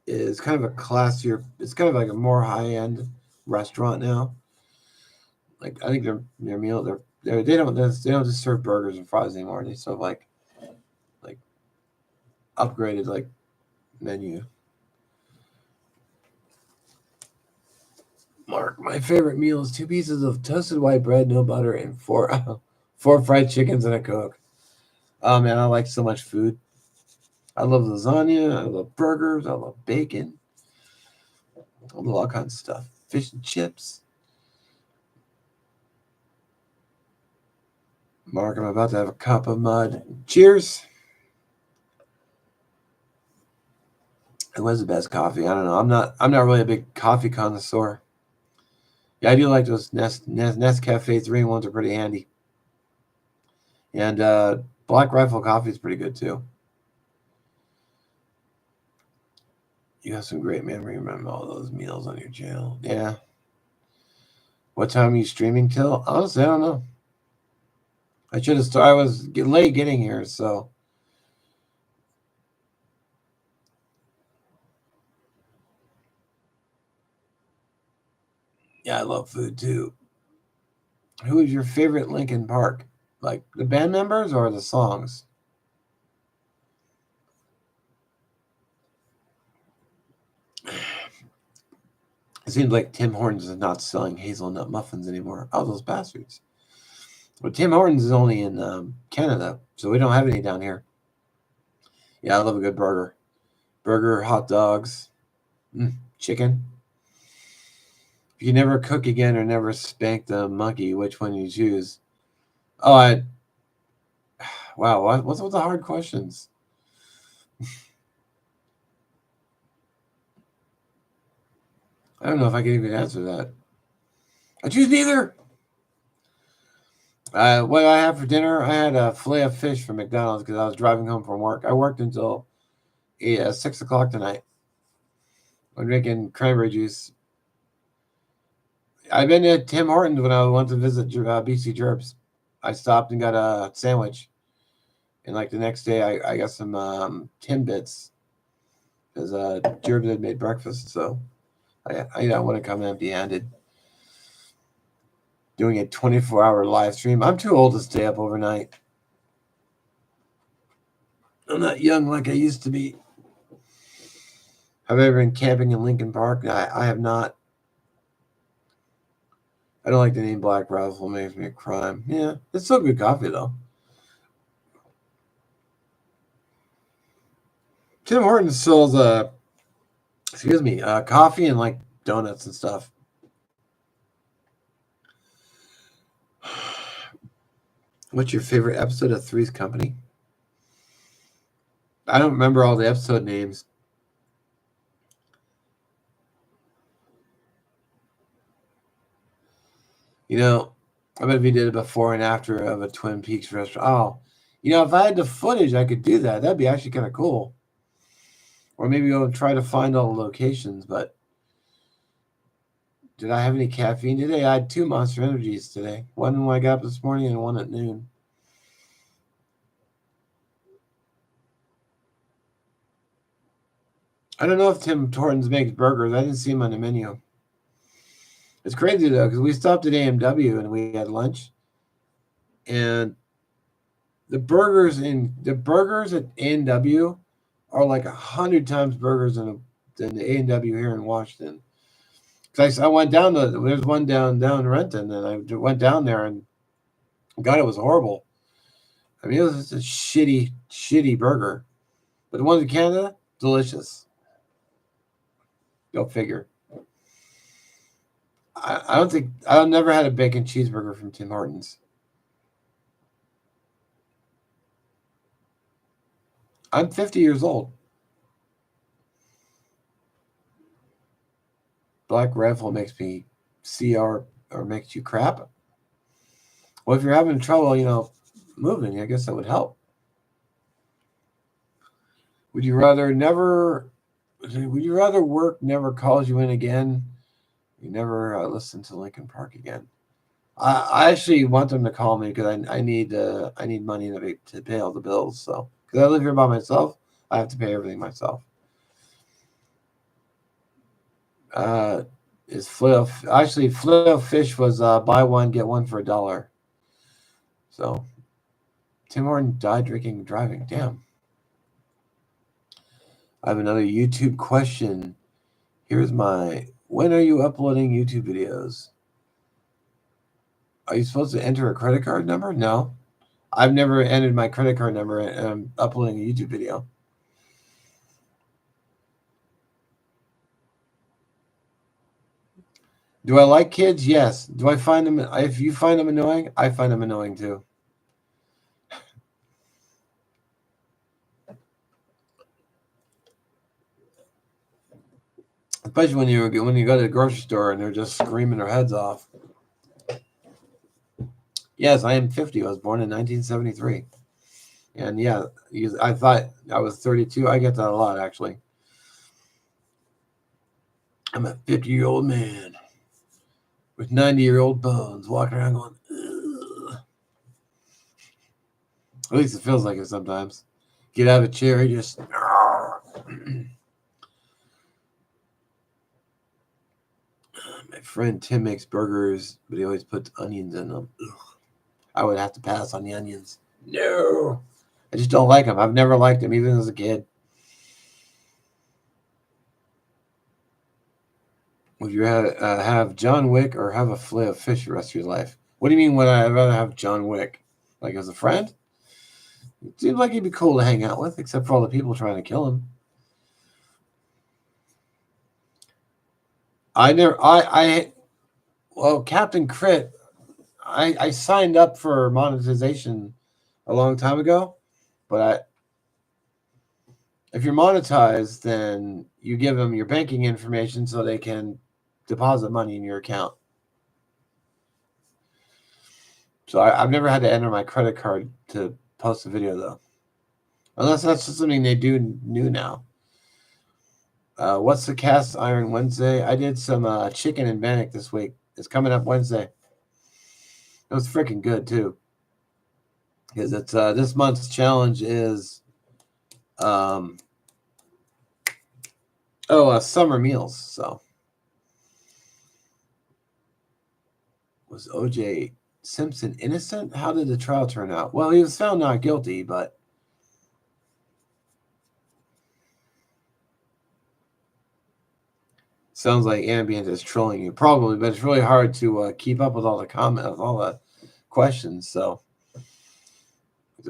A: is kind of a classier. It's kind of like a more high end restaurant now. Like I think their meal they don't just serve burgers and fries anymore. They serve like upgraded like menu. Mark, my favorite meal is 2 pieces of toasted white bread, no butter, and four fried chickens and a Coke. Oh man, I like so much food. I love lasagna. I love burgers. I love bacon. I love all kinds of stuff. Fish and chips. Mark, I'm about to have a cup of mud. Cheers. It was the best coffee. I don't know. I'm not really a big coffee connoisseur. Yeah, I do like those Nescafe 3-in-1s are pretty handy. And Black Rifle coffee is pretty good too. You got some great memory. Remember all those meals on your channel. Yeah. What time are you streaming till? Honestly, I don't know. I should have started. I was late getting here, so. Yeah, I love food too. Who is your favorite Linkin Park? Like the band members or the songs? It seems like Tim Hortons is not selling hazelnut muffins anymore. Oh, those bastards. Well, Tim Hortons is only in Canada, so we don't have any down here. Yeah, I love a good burger. Burger, hot dogs, chicken. If you never cook again or never spank the monkey, which one you choose? Oh, wow. What's with the hard questions? I don't know if I can even answer that. I choose neither. What I had for dinner, I had a fillet of fish from McDonald's because I was driving home from work. I worked until 6 o'clock tonight. I'm drinking cranberry juice. I've been to Tim Hortons when I went to visit BC Gerbs. I stopped and got a sandwich, and like the next day, I got some Timbits because Gerbs had made breakfast. So I don't want to come empty-handed. Doing a 24-hour live stream. I'm too old to stay up overnight. I'm not young like I used to be. Have I ever been camping in Lincoln Park? I have not. I don't like the name Black Rifle. Makes me a crime. Yeah, it's still good coffee though. Tim Hortons sells coffee and like donuts and stuff. What's your favorite episode of Three's Company? I don't remember all the episode names. You know, I bet if you did a before and after of a Twin Peaks restaurant. Oh, if I had the footage, I could do that. That'd be actually kind of cool. Or maybe go and try to find all the locations. But did I have any caffeine today? I had 2 Monster Energies today. One when I got up this morning and one at noon. I don't know if Tim Hortons makes burgers. I didn't see him on the menu. It's crazy though, because we stopped at A&W and we had lunch, and the burgers at A&W are like 100 times burgers than the A&W here in Washington. Because I went down there's one down in Renton, and I went down there and God, it was horrible. I mean, it was just a shitty burger. But the ones in Canada, delicious. Go figure. I've never had a bacon cheeseburger from Tim Hortons. I'm 50 years old. Black Rifle makes me CR or makes you crap. Well, if you're having trouble, moving, I guess that would help. Would you rather work never calls you in again? You never listen to Lincoln Park again. I actually want them to call me because I need money to pay all the bills. So because I live here by myself, I have to pay everything myself. Is Flail Fish was buy one get one for $1. So Tim Horton died drinking and driving. Damn. I have another YouTube question. When are you uploading YouTube videos? Are you supposed to enter a credit card number? No. I've never entered my credit card number and I'm uploading a YouTube video. Do I like kids? Yes. Do I find them? If you find them annoying, I find them annoying too. Especially when you go to the grocery store and they're just screaming their heads off. Yes, I am 50. I was born in 1973. And yeah, I thought I was 32. I get that a lot, actually. I'm a 50-year-old man with 90-year-old bones walking around going, ugh. At least it feels like it sometimes. Get out of a chair, you just... My friend Tim makes burgers, but he always puts onions in them. Ugh. I would have to pass on the onions. No. I just don't like them. I've never liked them, even as a kid. Would you have John Wick or have a fillet of fish the rest of your life? What do you mean would I rather have John Wick? Like as a friend? It seems like he'd be cool to hang out with, except for all the people trying to kill him. Captain Crit, I signed up for monetization a long time ago, but if you're monetized, then you give them your banking information so they can deposit money in your account. So I've never had to enter my credit card to post a video, though. Unless that's just something they do new now. What's the cast iron Wednesday? I did some chicken and bannock this week. It's coming up Wednesday. It was freaking good, too. Because it's this month's challenge is summer meals. So was O.J. Simpson innocent? How did the trial turn out? Well, he was found not guilty, but Sounds like Ambient is trolling you, probably, but it's really hard to keep up with all the comments, all the questions. So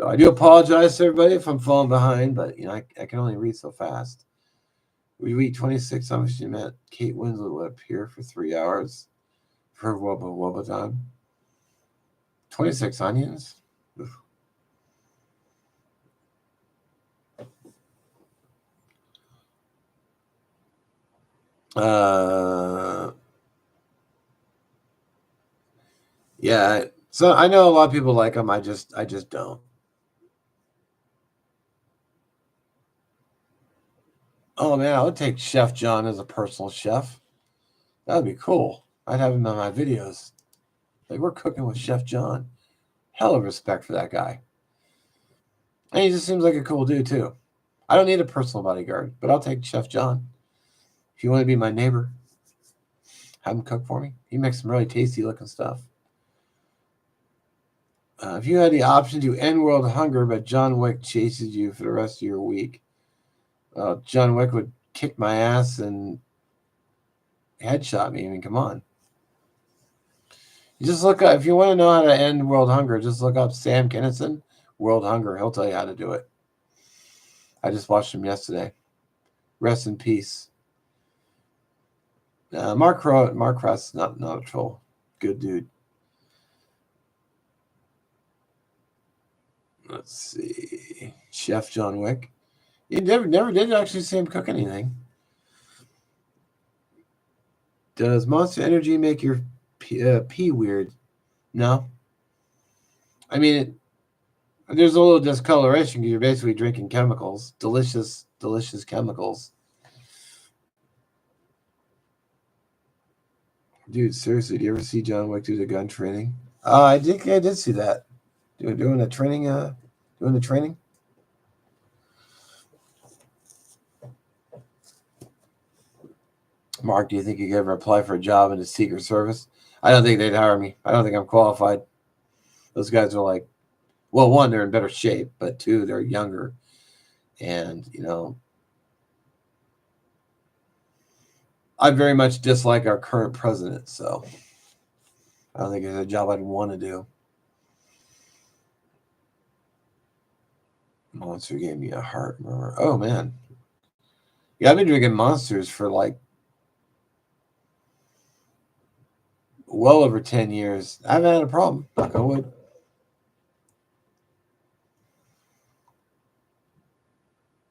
A: I do apologize to everybody if I'm falling behind, but I can only read so fast. We read 26. How much you meant? Kate Winslet would appear for 3 hours for Wubba Wubba time. 26 onions. Yeah. So I know a lot of people like them. I just don't. Oh man, I would take Chef John as a personal chef. That would be cool. I'd have him on my videos. Like, we're cooking with Chef John. Hell of respect for that guy. And he just seems like a cool dude too. I don't need a personal bodyguard, but I'll take Chef John. If you want to be my neighbor, have him cook for me. He makes some really tasty looking stuff. If you had the option to end world hunger, but John Wick chases you for the rest of your week, John Wick would kick my ass and headshot me. I mean, come on. You just look up, if you want to know how to end world hunger, just look up Sam Kinison, World Hunger. He'll tell you how to do it. I just watched him yesterday. Rest in peace. Mark Cross, not a troll. Good dude. Let's see. Chef John Wick. You never did actually see him cook anything. Does Monster Energy make your pee weird? No. I mean, there's a little discoloration because you're basically drinking chemicals. Delicious chemicals. Dude, seriously, do you ever see John Wick do the gun training? I think I did see that. Doing the training. Mark, do you think you could ever apply for a job in the Secret Service? I don't think they'd hire me. I don't think I'm qualified. Those guys are like, well, one, they're in better shape, but two, they're younger. And, I very much dislike our current president, so I don't think it's a job I'd want to do. Monster gave me a heart murmur. Oh, man. Yeah, I've been drinking Monsters for like well over 10 years. I haven't had a problem. Knock on wood.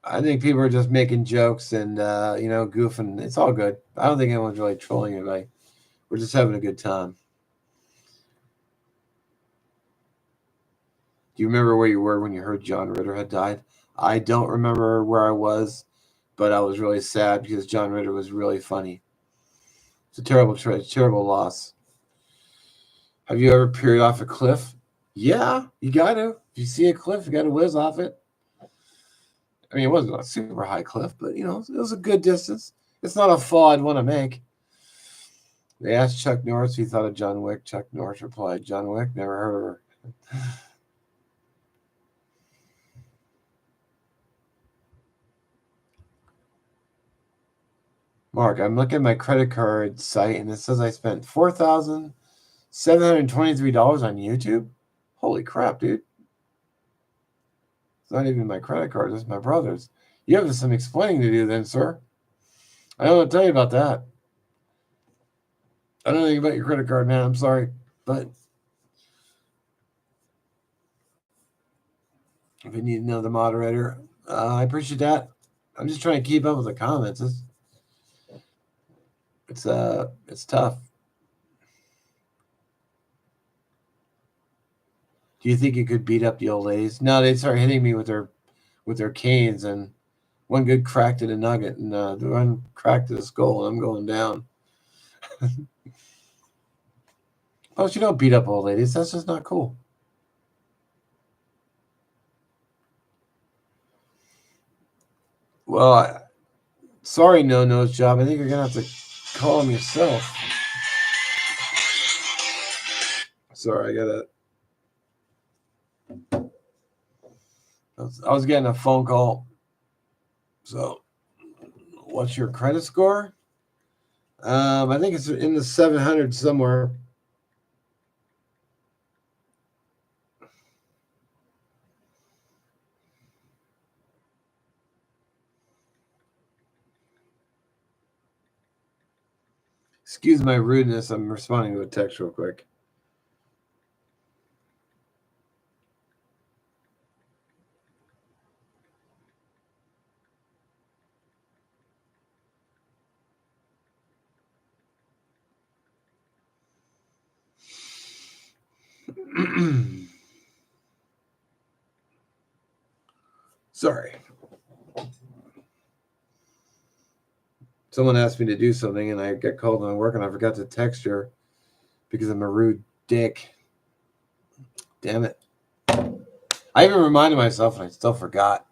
A: I think people are just making jokes and, goofing. It's all good. I don't think anyone's really trolling anybody. We're just having a good time. Do you remember where you were when you heard John Ritter had died? I don't remember where I was, but I was really sad because John Ritter was really funny. It's a terrible loss. Have you ever peered off a cliff? Yeah, you got to. If you see a cliff, you got to whiz off it. I mean, it wasn't a super high cliff, but, it was a good distance. It's not a fall I'd want to make. They asked Chuck Norris if he thought of John Wick. Chuck Norris replied, John Wick, never heard of her. Mark, I'm looking at my credit card site, and it says I spent $4,723 on YouTube. Holy crap, dude. It's not even my credit card. It's my brother's. You have some explaining to do then, sir. I don't know what to tell you about that. I don't know anything about your credit card, man. I'm sorry. But if you need another moderator, I appreciate that. I'm just trying to keep up with the comments. It's tough. Do you think you could beat up the old ladies? No, they'd start hitting me with their canes, and one good crack to the nugget, and the one crack to the skull, and I'm going down. Oh, you don't beat up old ladies. That's just not cool. Well, sorry, No Nose Job. I think you're going to have to call him yourself. Sorry, I was getting a phone call. So, what's your credit score? I think it's in the 700 somewhere. Excuse my rudeness. I'm responding to a text real quick. Sorry. Someone asked me to do something and I got called on work and I forgot to text her because I'm a rude dick. Damn it. I even reminded myself and I still forgot.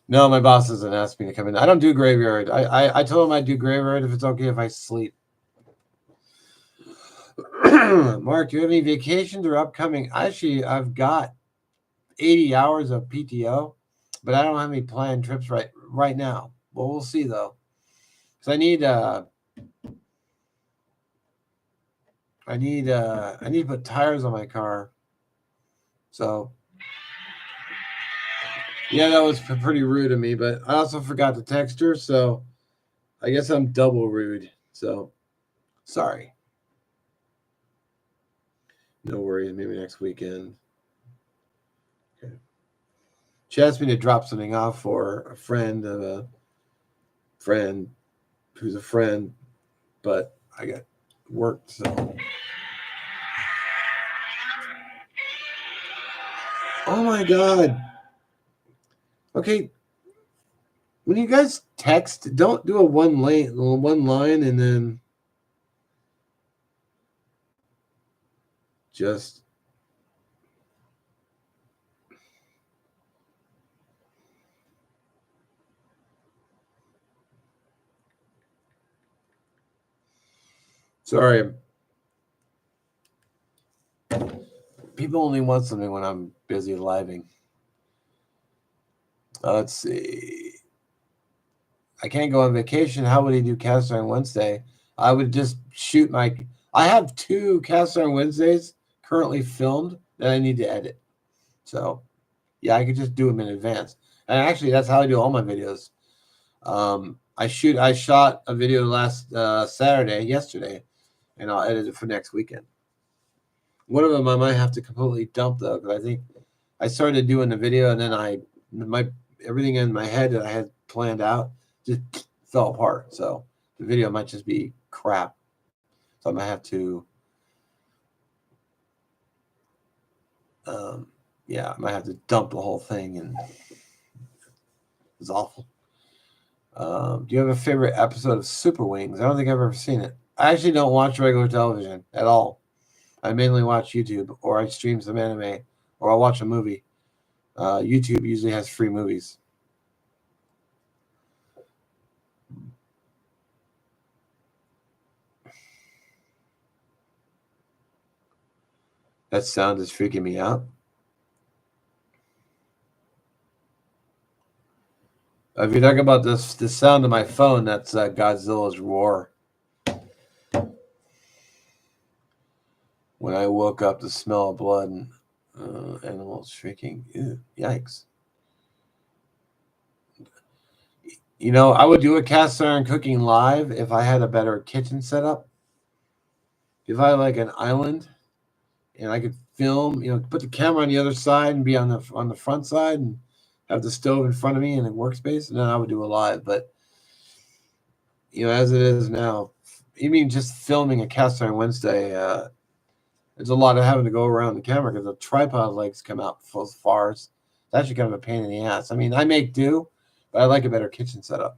A: No, my boss doesn't ask me to come in. I don't do graveyard. I told him I'd do graveyard if it's okay if I sleep. Mark, do you have any vacations or upcoming? Actually, I've got 80 hours of PTO, but I don't have any planned trips right now. Well, we'll see though. So I need to put tires on my car. So yeah, that was pretty rude of me, but I also forgot to text her, so I guess I'm double rude. So sorry. No worries. Maybe next weekend. Okay. She asked me to drop something off for a friend of a friend who's a friend, but I got work, so. Oh my god. Okay. When you guys text, don't do a one line and then just sorry. People only want something when I'm busy living. Let's see. I can't go on vacation. How would he do cast iron Wednesday? I would just shoot my. I have 2 cast iron Wednesdays currently filmed that I need to edit. So, yeah, I could just do them in advance. And actually, that's how I do all my videos. I shot a video last yesterday, and I'll edit it for next weekend. One of them I might have to completely dump though, because I think I started doing the video and then everything in my head that I had planned out just fell apart. So the video might just be crap. So I might have to, I might have to dump the whole thing, and it's awful. Do you have a favorite episode of Super Wings? I don't think I've ever seen it. I actually don't watch regular television at all. I mainly watch YouTube, or I stream some anime, or I'll watch a movie. YouTube usually has free movies. That sound is freaking me out. If you're talking about the sound of my phone, that's Godzilla's roar. When I woke up, the smell of blood and animals shrieking. Ew, yikes. You know, I would do a cast iron cooking live if I had a better kitchen setup. If I had like an island and I could film, put the camera on the other side and be on the front side and have the stove in front of me and a workspace, and then I would do a live. But as it is now, even just filming a cast iron Wednesday, there's a lot of having to go around the camera because the tripod legs come out as far. It's actually kind of a pain in the ass. I mean, I make do, but I like a better kitchen setup.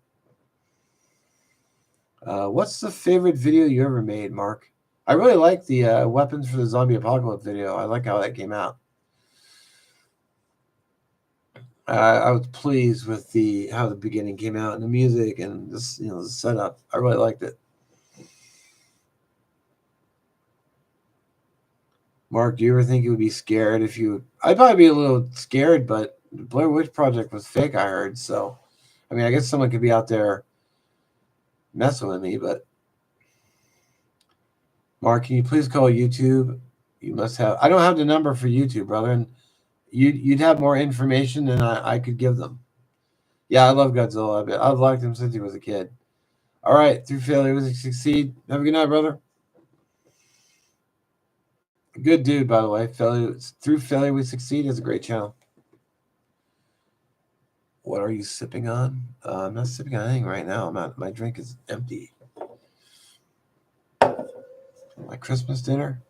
A: What's the favorite video you ever made, Mark? I really like the weapons for the zombie apocalypse video. I like how that came out. I was pleased with how the beginning came out and the music and this, the setup. I really liked it. Mark, do you ever think you would be scared if you? I'd probably be a little scared, but the Blair Witch Project was fake, I heard. So, I mean, I guess someone could be out there messing with me, but Mark, can you please call YouTube? You must have. I don't have the number for YouTube, brother, and you'd have more information than I could give them. Yeah, I love Godzilla. I've liked him since he was a kid. All right, through failure we succeed. Have a good night, brother. Good dude, by the way. Through failure we succeed is a great channel. What are you sipping on? I'm not sipping on anything right now. My drink is empty. My Christmas dinner.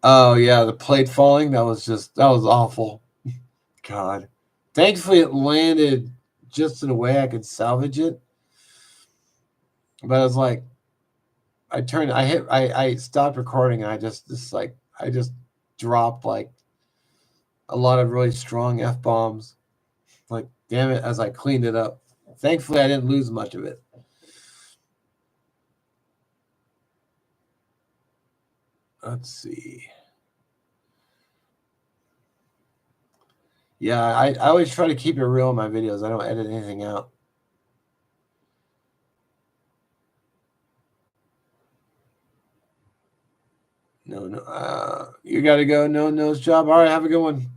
A: Oh yeah, the plate falling. That was awful. God. Thankfully, it landed just in a way I could salvage it. But I was like, I stopped recording, and I just dropped like a lot of really strong F bombs. Like, damn it, as I cleaned it up. Thankfully, I didn't lose much of it. Let's see. Yeah, I always try to keep it real in my videos. I don't edit anything out. No. You got to go. No nose job. All right, have a good one.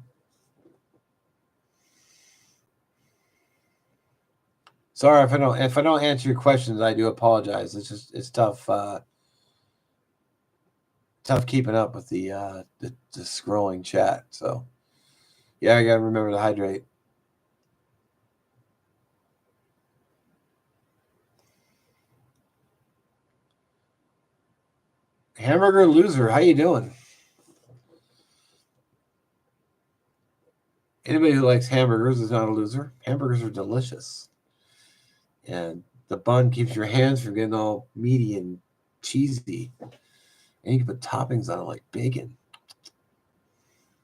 A: Sorry if I don't answer your questions. I do apologize. It's tough. Tough keeping up with the scrolling chat. So yeah, I gotta remember to hydrate. Hamburger loser, how you doing? Anybody who likes hamburgers is not a loser. Hamburgers are delicious, and the bun keeps your hands from getting all meaty and cheesy. And you can put toppings on it like bacon.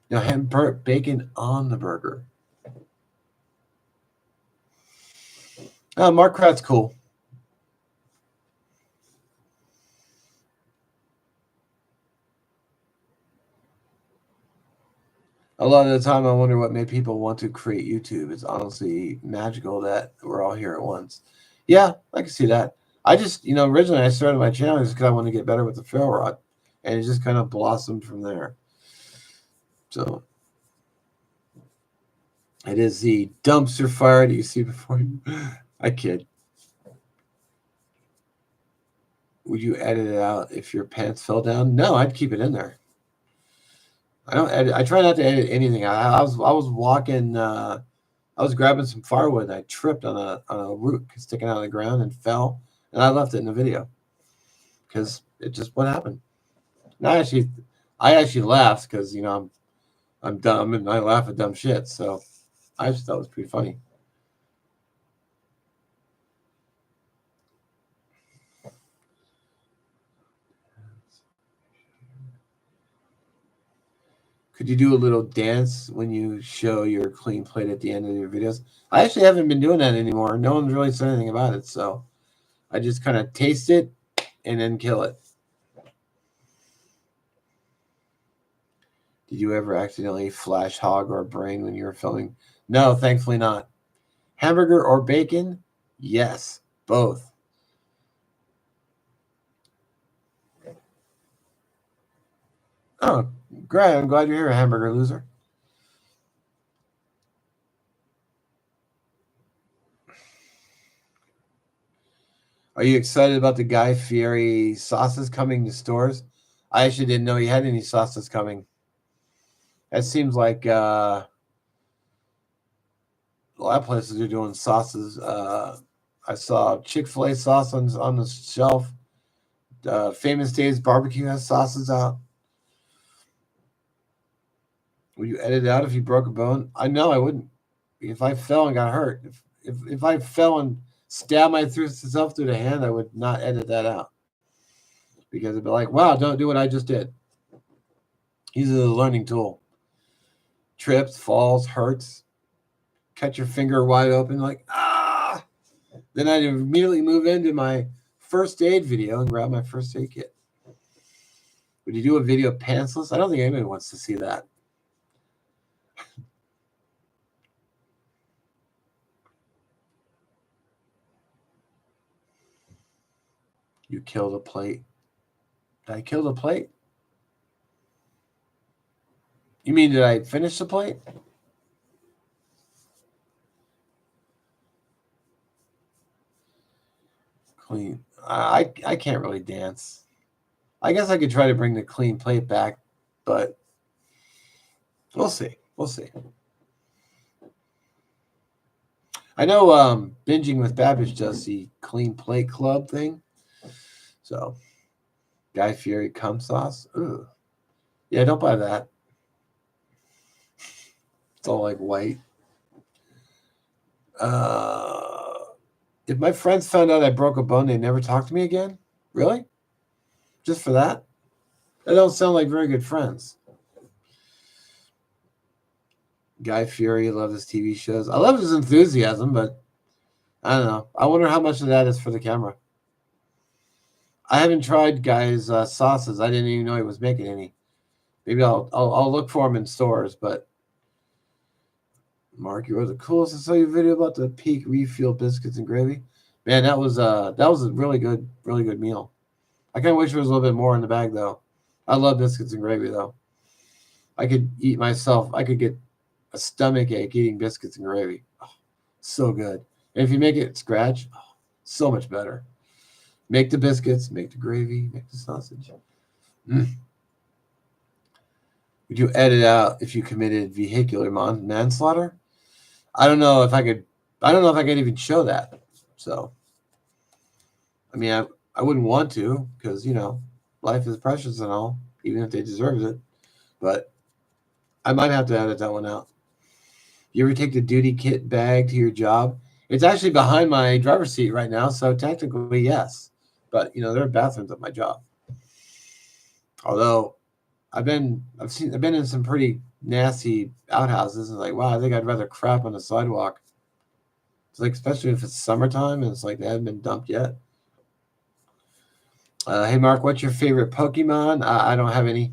A: Bacon on the burger. Mark Krat's cool. A lot of the time, I wonder what made people want to create YouTube. It's honestly magical that we're all here at once. Yeah, I can see that. I just, originally I started my channel just because I wanted to get better with the ferro rod, and it just kind of blossomed from there. So it is the dumpster fire that you see before you. I kid. Would you edit it out if your pants fell down? No, I'd keep it in there. I don't edit. I try not to edit anything. I was walking. I was grabbing some firewood and I tripped on a root sticking out of the ground and fell, and I left it in the video because it just what happened. And I actually laughed because I'm dumb and I laugh at dumb shit. So I just thought it was pretty funny. Could you do a little dance when you show your clean plate at the end of your videos? I actually haven't been doing that anymore. No one's really said anything about it, so I just kind of taste it and then kill it. Did you ever accidentally flash hog or brain when you were filming? No, thankfully not. Hamburger or bacon? Yes, both. Oh, great. I'm glad you're here, hamburger loser. Are you excited about the Guy Fieri sauces coming to stores? I actually didn't know he had any sauces coming. That seems like a lot of places are doing sauces. I saw Chick-fil-A sauce on the shelf. Famous Dave's Barbecue has sauces out. Would you edit it out if you broke a bone? I know I wouldn't. If I fell and got hurt, if I fell and stabbed myself through the hand, I would not edit that out because it'd be like, wow, don't do what I just did. Use it as a learning tool. Trips, falls, hurts, cut your finger wide open, like ah. Then I'd immediately move into my first aid video and grab my first aid kit. Would you do a video pantsless? I don't think anybody wants to see that. You killed a plate. Did I kill the plate? You mean did I finish the plate? Clean. I can't really dance. I guess I could try to bring the clean plate back, but we'll see. We'll see. I know Binging with Babbage does the clean plate club thing. So Guy Fieri cum sauce. Ooh. Yeah, don't buy that. It's all like white. If my friends found out I broke a bone, they'd never talk to me again? Really? Just for that? That don't sound like very good friends. Guy Fieri, love his TV shows. I love his enthusiasm, but I don't know. I wonder how much of that is for the camera. I haven't tried Guy's sauces. I didn't even know he was making any. Maybe I'll look for them in stores. But Mark, you were the coolest. I saw your video about the Peak Refuel biscuits and gravy. Man, that was a really good meal. I kind of wish there was a little bit more in the bag though. I love biscuits and gravy though. I could eat myself. I could get a stomach ache eating biscuits and gravy. Oh, so good. And if you make it scratch, oh, so much better. Make the biscuits, make the gravy, make the sausage. Mm. Would you edit out if you committed vehicular manslaughter? I don't know if I could. I don't know if I could even show that. So, I mean, I wouldn't want to because life is precious and all, even if they deserve it. But I might have to edit that one out. You ever take the duty kit bag to your job? It's actually behind my driver's seat right now, so technically yes. But there are bathrooms at my job. Although I've been in some pretty nasty outhouses. And like, wow, I think I'd rather crap on the sidewalk. It's like, especially if it's summertime and it's like they haven't been dumped yet. Hey Mark, what's your favorite Pokemon? I don't have any.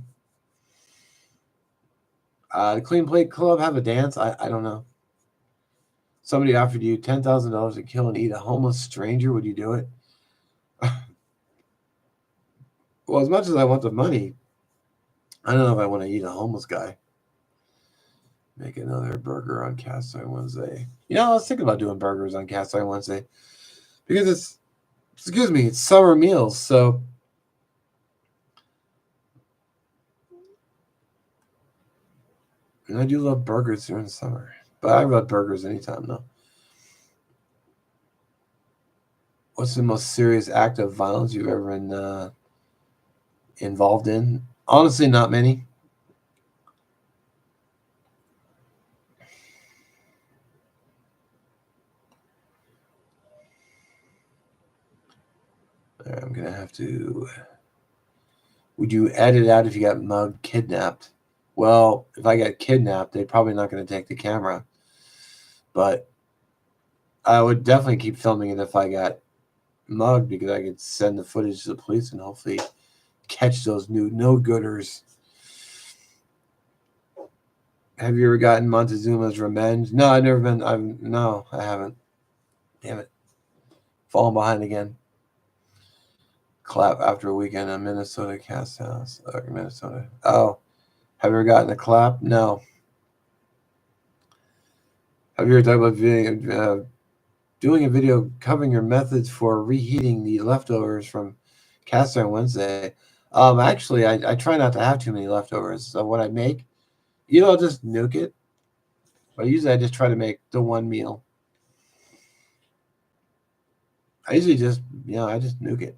A: The Clean Plate Club have a dance. I don't know. Somebody offered you $10,000 to kill and eat a homeless stranger. Would you do it? Well, as much as I want the money, I don't know if I want to eat a homeless guy. Make another burger on Cast Iron Wednesday. I was thinking about doing burgers on Cast Iron Wednesday because it's summer meals. So, and I do love burgers during the summer, but I love burgers anytime though. What's the most serious act of violence you've ever been involved in? Honestly, not many. I'm gonna have to. Would you edit out if you got mugged, kidnapped? Well, if I got kidnapped, they're probably not going to take the camera. But I would definitely keep filming it if I got mugged because I could send the footage to the police and hopefully catch those new no-gooders. Have you ever gotten Montezuma's revenge? No, I've never been. No, I haven't. Damn it. Falling behind again. Clap after a weekend in Minnesota Cast House. Minnesota. Oh, have you ever gotten a clap? No. Have you ever thought about doing a video covering your methods for reheating the leftovers from Cast Iron Wednesday? Actually, I try not to have too many leftovers. So what I make, I'll just nuke it. But usually I just try to make the one meal. I usually just, I just nuke it.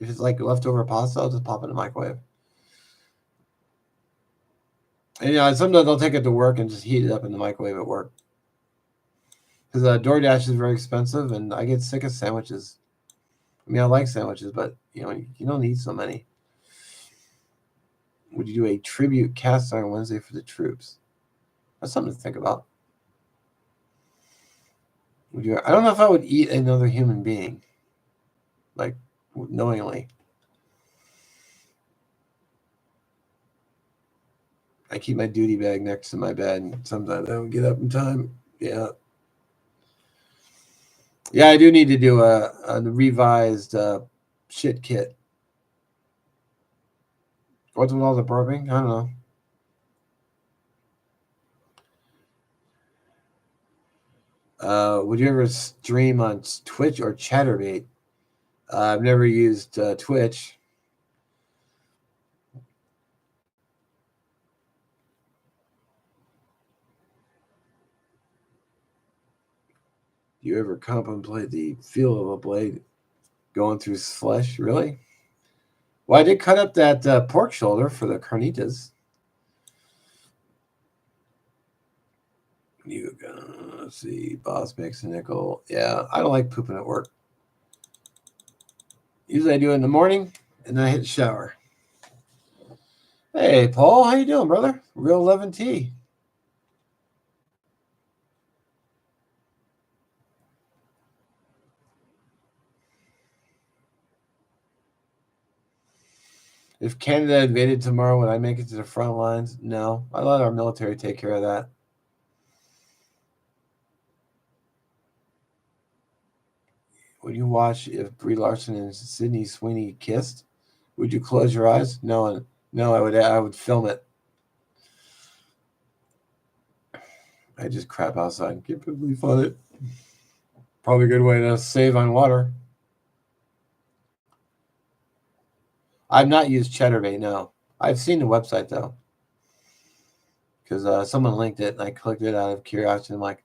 A: If it's like leftover pasta, I'll just pop it in the microwave. And sometimes I'll take it to work and just heat it up in the microwave at work. Because DoorDash is very expensive, and I get sick of sandwiches. I mean, I like sandwiches, but you don't need so many. Would you do a tribute Cast Iron Wednesday for the troops? That's something to think about. Would you? I don't know if I would eat another human being, like knowingly. I keep my duty bag next to my bed, and sometimes I don't get up in time. Yeah. Yeah, I do need to do a revised shit kit. What's with all the burping? I don't know. Would you ever stream on Twitch or Chatterbait? I've never used Twitch. Do you ever contemplate the feel of a blade going through flesh? Really? Well, I did cut up that pork shoulder for the carnitas. You let's see. Boss makes a nickel. Yeah, I don't like pooping at work. Usually I do it in the morning, and then I hit the shower. Hey, Paul, how you doing, brother? Real 11T. If Canada invaded tomorrow, would I make it to the front lines? No. I let our military take care of that. Would you watch if Brie Larson and Sydney Sweeney kissed? Would you close your eyes? No, no. I would film it. I just crap outside. Get probably on it. Probably a good way to save on water. I've not used Chatterbait. No, I've seen the website though, because someone linked it and I clicked it out of curiosity. I'm like,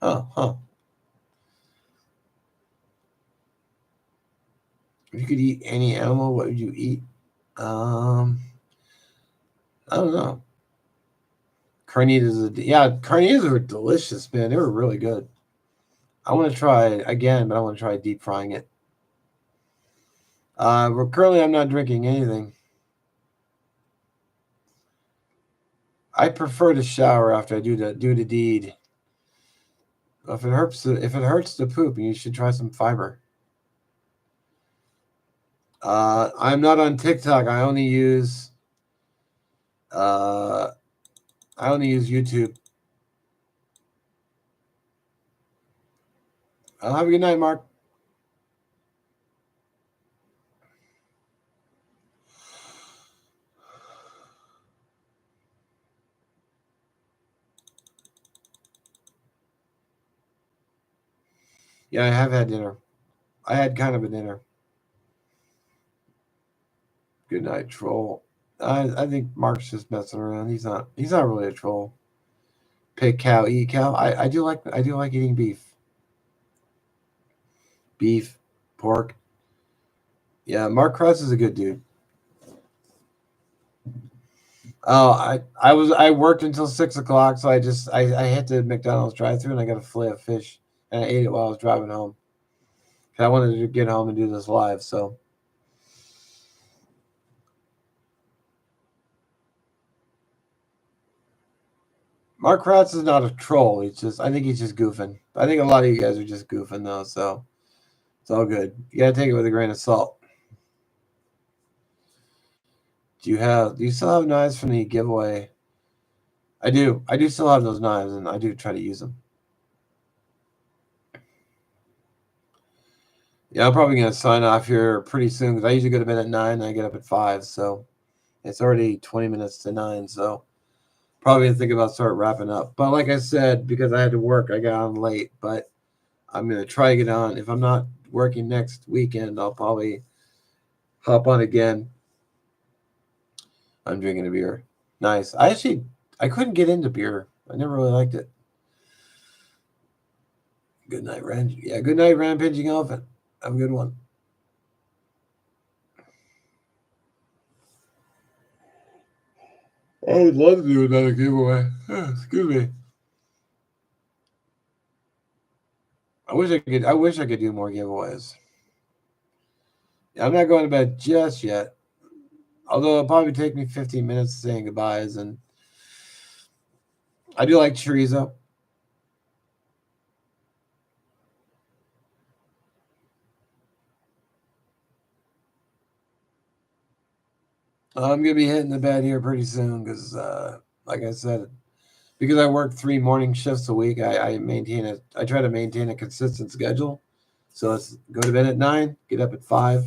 A: oh, huh. If you could eat any animal, what would you eat? I don't know. Carnitas were delicious, man. They were really good. I want to try it again, but I want to try deep frying it. Currently, I'm not drinking anything. I prefer to shower after I do the deed. If it hurts to poop, you should try some fiber. I'm not on TikTok. I only use YouTube. Have a good night, Mark. Yeah, I have had dinner. I had kind of a dinner. Good night, troll. I think Mark's just messing around. He's not really a troll. Pig, cow, eat cow. I do like eating beef. Beef, pork. Yeah, Mark Krause is a good dude. Oh, I worked until 6 o'clock, so I hit the McDonald's drive-thru and I got a fillet of fish and I ate it while I was driving home. I wanted to get home and do this live, so. Mark Krause is not a troll. I think he's just goofing. I think a lot of you guys are just goofing though, so it's all good. You gotta take it with a grain of salt. Do you still have knives from the giveaway? I do. I do still have those knives, and I do try to use them. Yeah, I'm probably gonna sign off here pretty soon because I usually go to bed at 9 and I get up at 5, so it's already 20 minutes to 9, so probably gonna think about start wrapping up. But like I said, because I had to work, I got on late. But I'm gonna try to get on. If I'm not working next weekend, I'll probably hop on again. I'm drinking a beer. Nice. I couldn't get into beer. I never really liked it. Good night, good night, Rampaging Elephant. Have a good one. I would love to do another giveaway. Excuse me. I wish I could do more giveaways. I'm not going to bed just yet. Although it'll probably take me 15 minutes saying goodbyes, and I do like chorizo. I'm gonna be hitting the bed here pretty soon because, like I said, because I work 3 morning shifts a week, I try to maintain a consistent schedule. So it's go to bed at 9, get up at 5,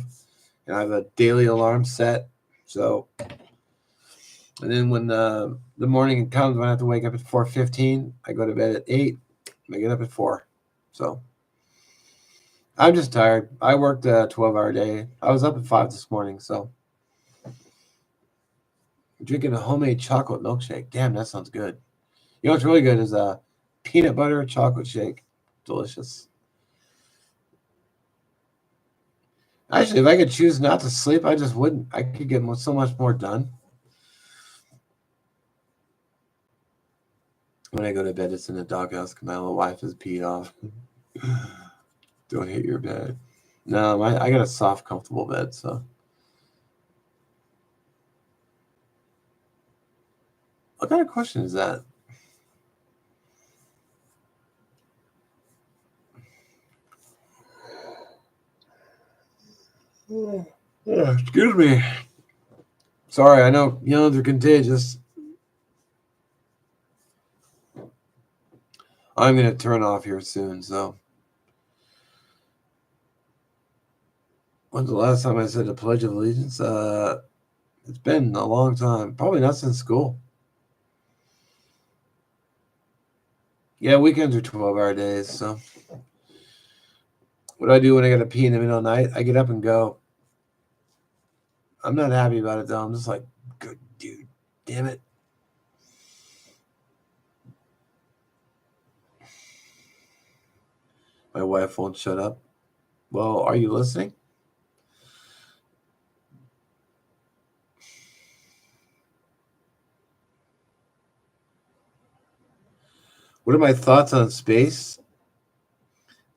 A: and I have a daily alarm set. So And then when the morning comes, when I have to wake up at 4:15, I go to bed at 8. I get up at 4. So I'm just tired. I worked a 12-hour day. I was up at 5 this morning, so drinking a homemade chocolate milkshake. Damn, that sounds good. You know what's really good is a peanut butter chocolate shake. Delicious. Actually, if I could choose not to sleep, I just wouldn't. I could get so much more done. When I go to bed, it's in the doghouse because my little wife is peed off. Don't hit your bed. No, I got a soft, comfortable bed, so. What kind of question is that? Excuse me. Sorry, I know they're contagious. I'm gonna turn off here soon. So, when's the last time I said the Pledge of Allegiance? It's been a long time. Probably not since school. Yeah, weekends are 12-hour days. So, what do I do when I got to pee in the middle of the night? I get up and go. I'm not happy about it though. I'm just like, good dude, damn it. My wife won't shut up. Well, are you listening? What are my thoughts on space?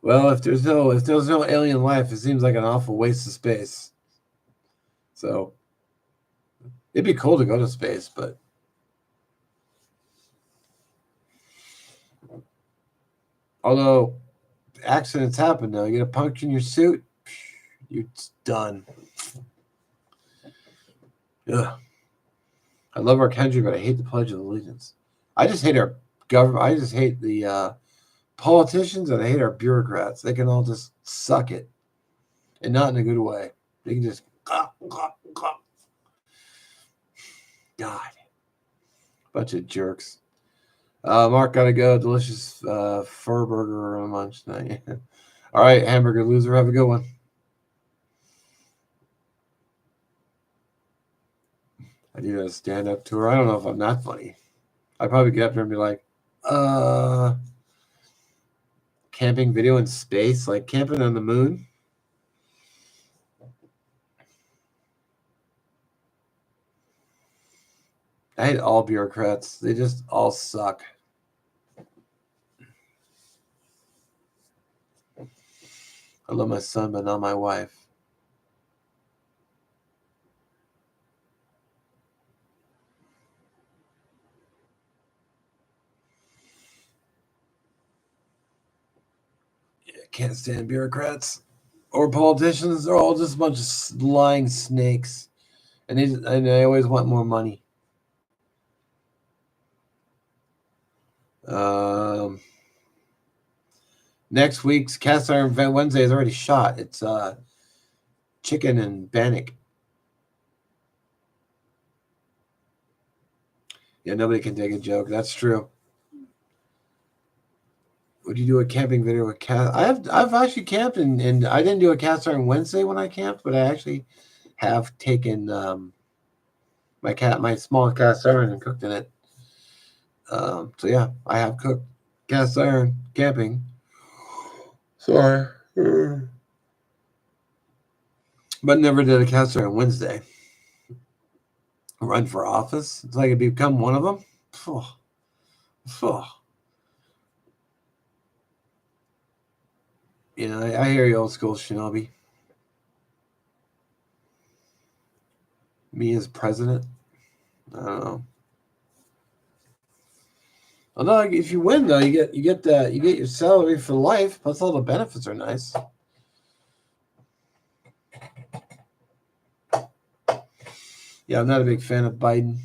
A: Well, if there's no alien life, it seems like an awful waste of space. So it'd be cool to go to space, but although accidents happen now, you get a puncture in your suit, you're done. Ugh. I love our country, but I hate the Pledge of Allegiance. I just hate our government. I just hate the politicians, and I hate our bureaucrats. They can all just suck it, and not in a good way. They can just God, bunch of jerks. Mark, gotta go. Delicious fur burger on lunch tonight. All right, hamburger loser. Have a good one. I do a stand-up tour. I don't know if I'm not funny. I probably get up there and be like, uh, camping video in space, like camping on the moon. I hate all bureaucrats. They just all suck. I love my son, but not my wife. Yeah, can't stand bureaucrats or politicians. They're all just a bunch of lying snakes, and they always want more money. Um, Next week's Cast Iron Wednesday is already shot. It's chicken and bannock. Yeah, nobody can take a joke. That's true. Would you do a camping video with cast? I've actually camped and I didn't do a cast iron Wednesday when I camped, but I actually have taken my small cast iron and cooked in it. So yeah, I have cooked cast iron camping. Sorry. But never did a cast iron Wednesday. Run for office? It's like I become one of them? Oh, oh. You know, I hear you, old school Shinobi. Me as president? I don't know. Although if you win though, you get your salary for life, plus all the benefits are nice. Yeah, I'm not a big fan of Biden.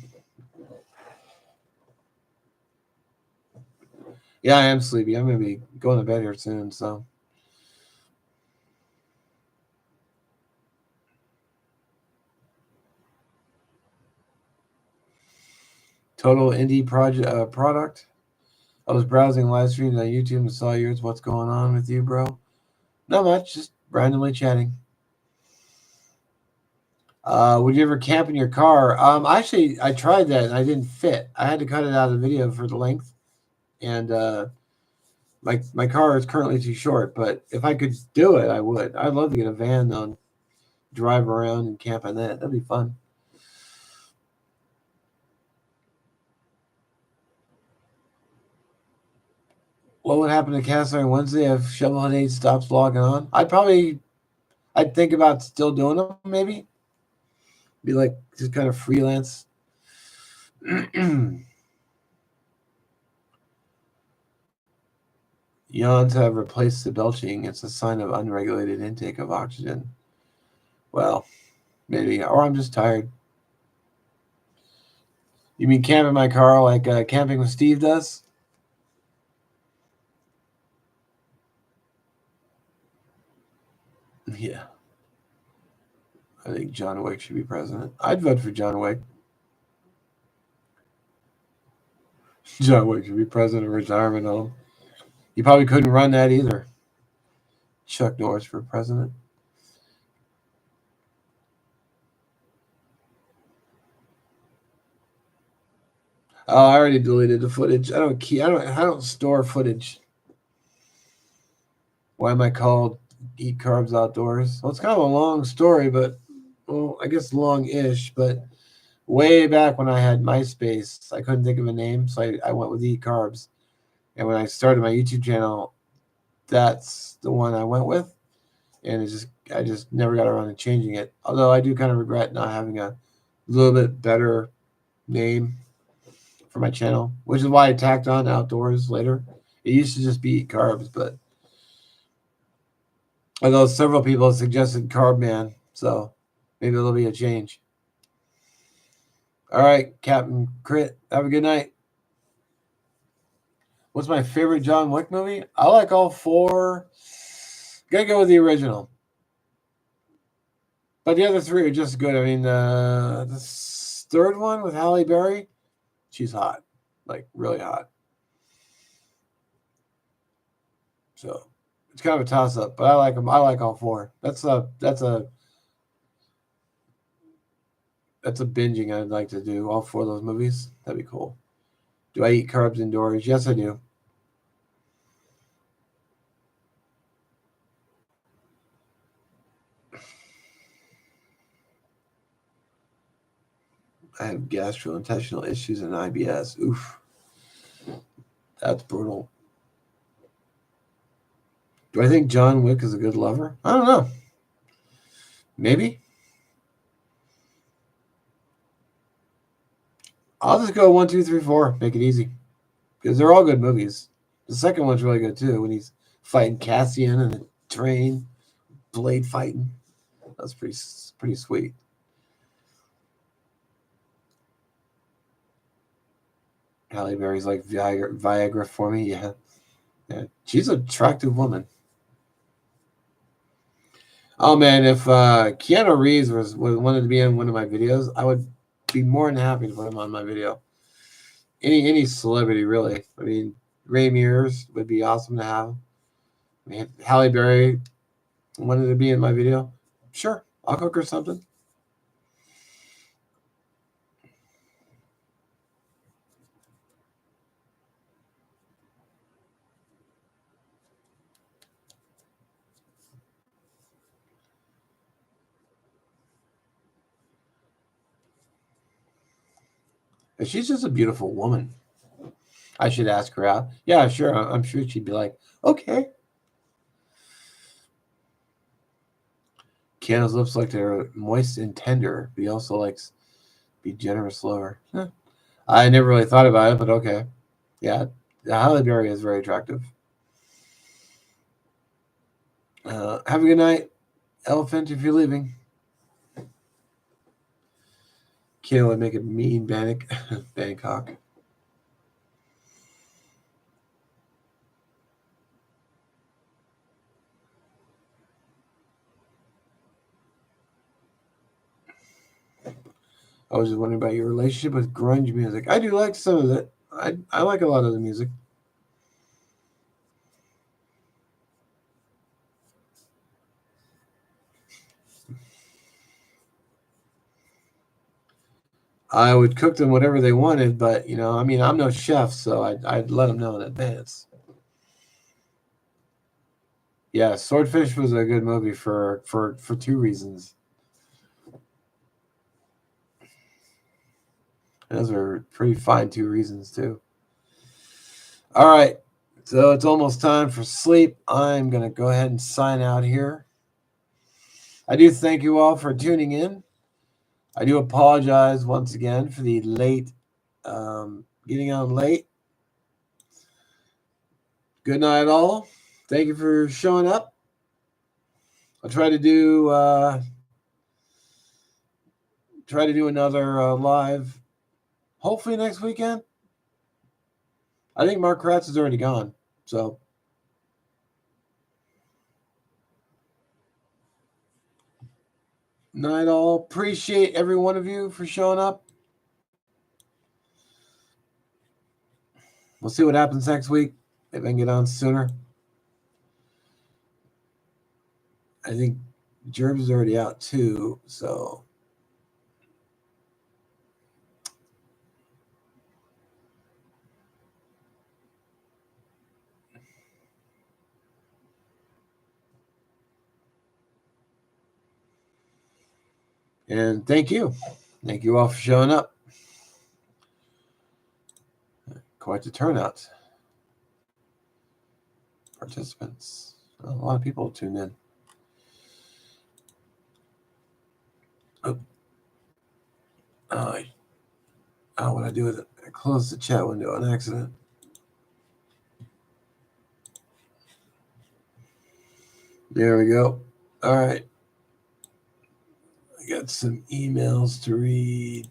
A: Yeah, I am sleepy. I'm gonna be going to bed here soon, so Total indie product. I was browsing live streams on YouTube and saw yours. What's going on with you, bro? Not much, just randomly chatting. Would you ever camp in your car? Actually, I tried that and I didn't fit. I had to cut it out of the video for the length, and my car is currently too short. But if I could do it, I would. I'd love to get a van though, and drive around and camp on that. That'd be fun. What would happen to Castle on Wednesday if Shovelhead 8 stops logging on? I'd think about still doing them, maybe. Be like just kind of freelance. Yawns have replaced the belching. It's a sign of unregulated intake of oxygen. Well, maybe. Or I'm just tired. You mean camp in my car like camping with Steve does? Yeah. I think John Wick should be president. I'd vote for John Wick. John Wick should be president of retirement home. You probably couldn't run that either. Chuck Norris for president. Oh, I already deleted the footage. I don't store footage. Why am I called Eat Carbs Outdoors? Well, it's kind of a long story, but well, I guess long-ish. But way back when I had MySpace, I couldn't think of a name, so I went with Eat Carbs. And when I started my YouTube channel, that's the one I went with, and I just never got around to changing it. Although I do kind of regret not having a little bit better name for my channel, which is why I tacked on Outdoors later. It used to just be Eat Carbs, but although several people have suggested Carb Man, so maybe there'll be a change. All right, Captain Crit, have a good night. What's my favorite John Wick movie? I like all four. Gotta go with the original. But the other three are just good. I mean, the third one with Halle Berry, she's hot, like really hot. So it's kind of a toss up, but I like them. I like all four. That's a binging I'd like to do. All four of those movies. That'd be cool. Do I eat carbs indoors? Yes, I do. I have gastrointestinal issues and IBS. Oof. That's brutal. Do I think John Wick is a good lover? I don't know. Maybe. I'll just go 1, 2, 3, 4. Make it easy. Because they're all good movies. The second one's really good too, when he's fighting Cassian and the train, blade fighting. That's pretty sweet. Halle Berry's like Viagra for me. Yeah. She's an attractive woman. Oh man, if Keanu Reeves wanted to be in one of my videos, I would be more than happy to put him on my video. Any celebrity really. I mean, Ray Mears would be awesome to have. I mean, Halle Berry wanted to be in my video. Sure, I'll cook her something. And she's just a beautiful woman. I should ask her out. Yeah, sure. I'm sure she'd be like, okay. Keanu's lips like they're moist and tender, but he also likes be generous lover. Huh. I never really thought about it, but okay. Yeah, Halle Berry is very attractive. Have a good night, Elephant, if you're leaving. Keanu would make a mean Bangkok. I was just wondering about your relationship with grunge music. I do like some of it. I like a lot of the music. I would cook them whatever they wanted, but I mean, I'm no chef, so I'd let them know in advance. Yeah, Swordfish was a good movie for two reasons. Those are pretty fine two reasons too. All right, so it's almost time for sleep. I'm gonna go ahead and sign out here. I do thank you all for tuning in. I do apologize once again for the late, getting on late. Good night, all. Thank you for showing up. I'll try to do another live, hopefully next weekend. I think Mark Kratz is already gone, so night all. Appreciate every one of you for showing up. We'll see what happens next week. If I can get on sooner. I think Jerbs is already out too, so and thank you. Thank you all for showing up. Quite the turnout. Participants. A lot of people tuned in. What I do with it? I closed the chat window on accident. There we go. All right. I got some emails to read.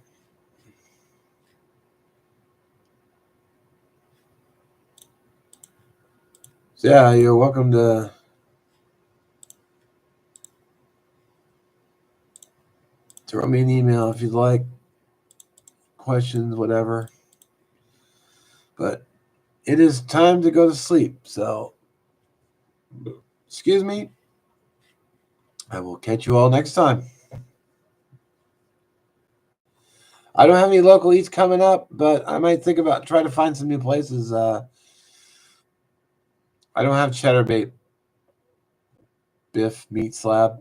A: So yeah, you're welcome to throw me an email if you'd like. Questions, whatever. But it is time to go to sleep. So, excuse me. I will catch you all next time. I don't have any local eats coming up, but I might think about trying to find some new places. I don't have cheddar bait biff meat slab.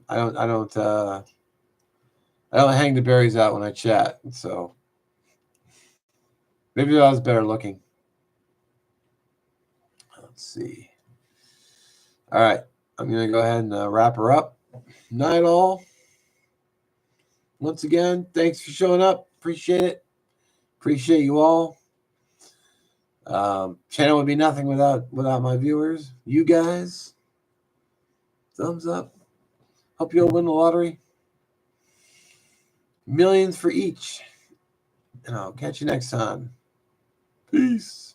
A: I don't hang the berries out when I chat, so maybe I was better looking. Let's see. All right, I'm gonna go ahead and wrap her up. Night all. Once again, thanks for showing up. Appreciate it. Appreciate you all. Channel would be nothing without my viewers. You guys. Thumbs up. Hope you'll win the lottery. Millions for each. And I'll catch you next time. Peace.